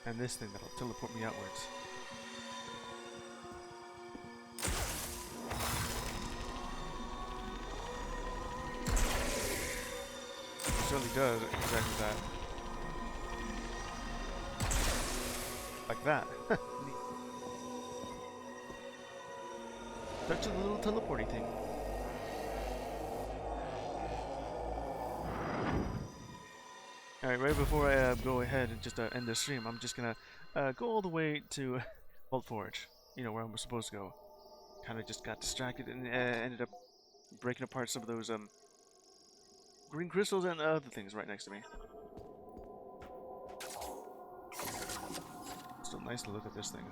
And this thing that'll teleport me outwards. It certainly does exactly that. Like that. Neat. Such a little teleporting thing. Alright, right before I go ahead and just end the stream, I'm just gonna go all the way to Vault Forge. You know, where I'm supposed to go. Kinda just got distracted and ended up breaking apart some of those green crystals and other things right next to me. Still nice to look at this thing.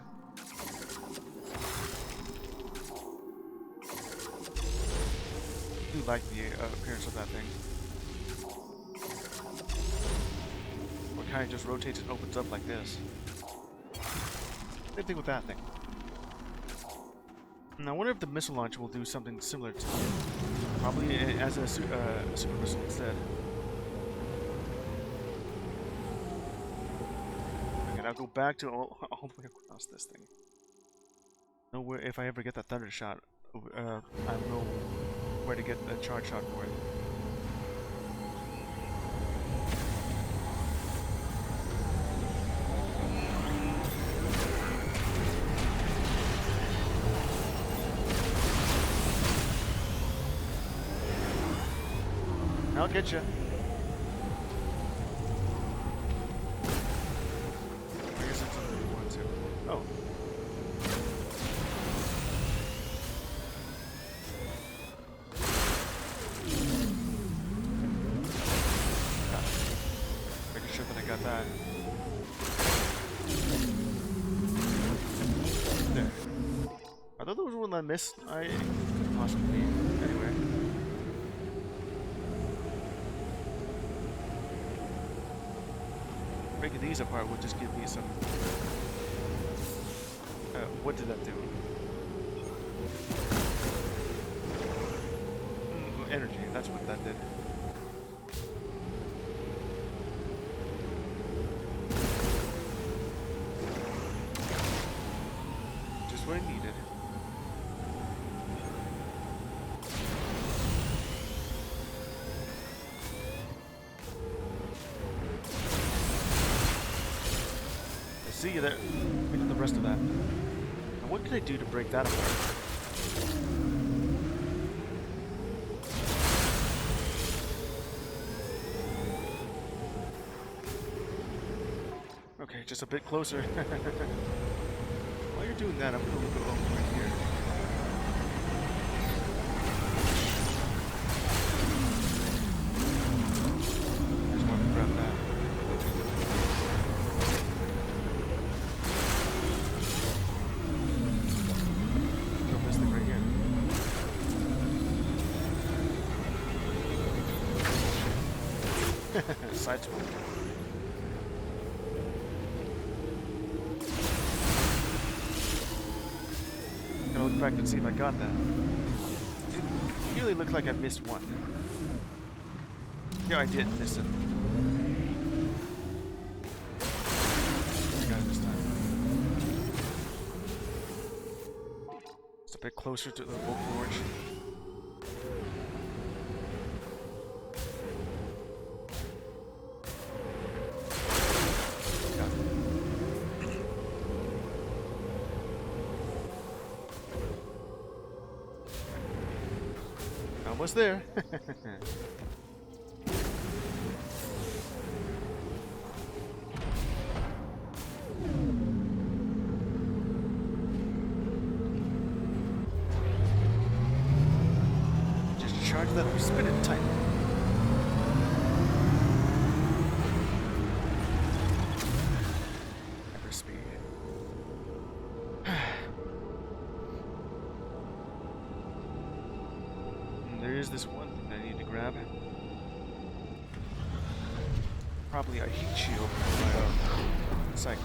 I do like the appearance of that thing. It kind of just rotates and opens up like this. Same thing with that thing. Now, I wonder if the missile launcher will do something similar to it. Probably as a super missile instead. Again, I'll go back to all the way across this thing. Nowhere, if I ever get that thunder shot, I know where to get a charge shot for it. I'll get you. I guess it's something you want to. Oh. Making sure that I got that. There. I thought there was one that I missed. I could possibly be. Anyway. Breaking these apart will just give me some... what did that do? Energy, that's what that did. Just what I needed. See you there. We did the rest of that. Now what can I do to break that apart? Okay, just a bit closer. While you're doing that, I'm gonna go over right here. I just want to grab that. Side swap. Gonna look back and see if I got that. It really looked like I missed one. Yeah, I did miss it. I got it this time. It's a bit closer to the Wolf Forge. Almost there. Just charge that spin it tight. Hyperspeed. There is this one thing I need to grab. Probably a heat shield for my cycle.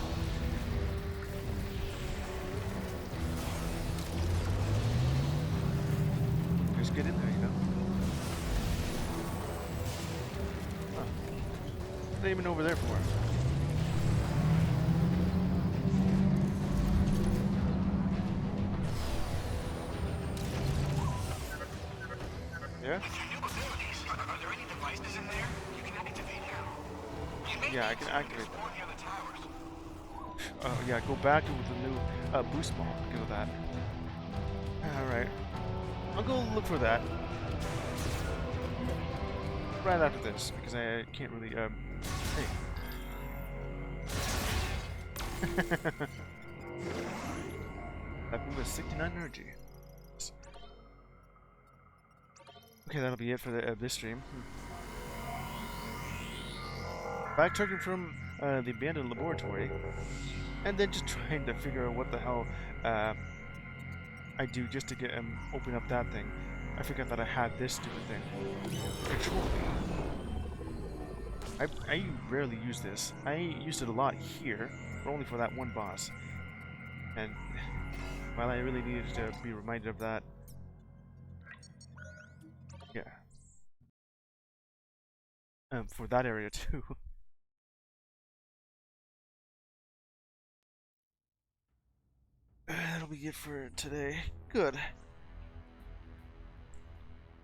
Just get in there, you know. Huh. What are they even over there for? Yeah? With your new abilities, are there any devices in there you can activate now? You may Yeah, I need can to activate explore near the towers. Yeah, go back with the new boost ball because of that. Alright. I'll go look for that. Right after this, because I can't really, hey. That move is 69 energy. Okay, that'll be it for this stream. Backtracking from the abandoned laboratory, and then just trying to figure out what the hell I do just to get open up that thing. I forgot that I had this stupid thing. Control me. I rarely use this. I used it a lot here, but only for that one boss. And while I really needed to be reminded of that, yeah. For that area too. That'll be it for today. Good.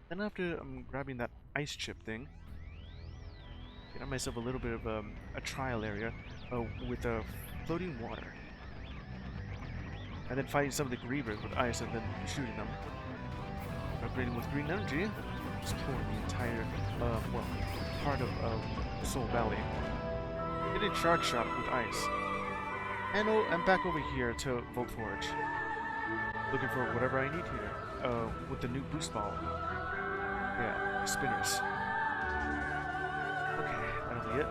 Then after grabbing that ice chip thing, get myself a little bit of a trial area with floating water. And then fighting some of the grievers with ice and then shooting them. Upgrading with green energy, exploring the entire, well, part of Soul Valley. Getting charge shot with ice. And I'm back over here to Volt Forge. Looking for whatever I need here. With the new boost ball. Yeah, spinners. Okay, that'll be it.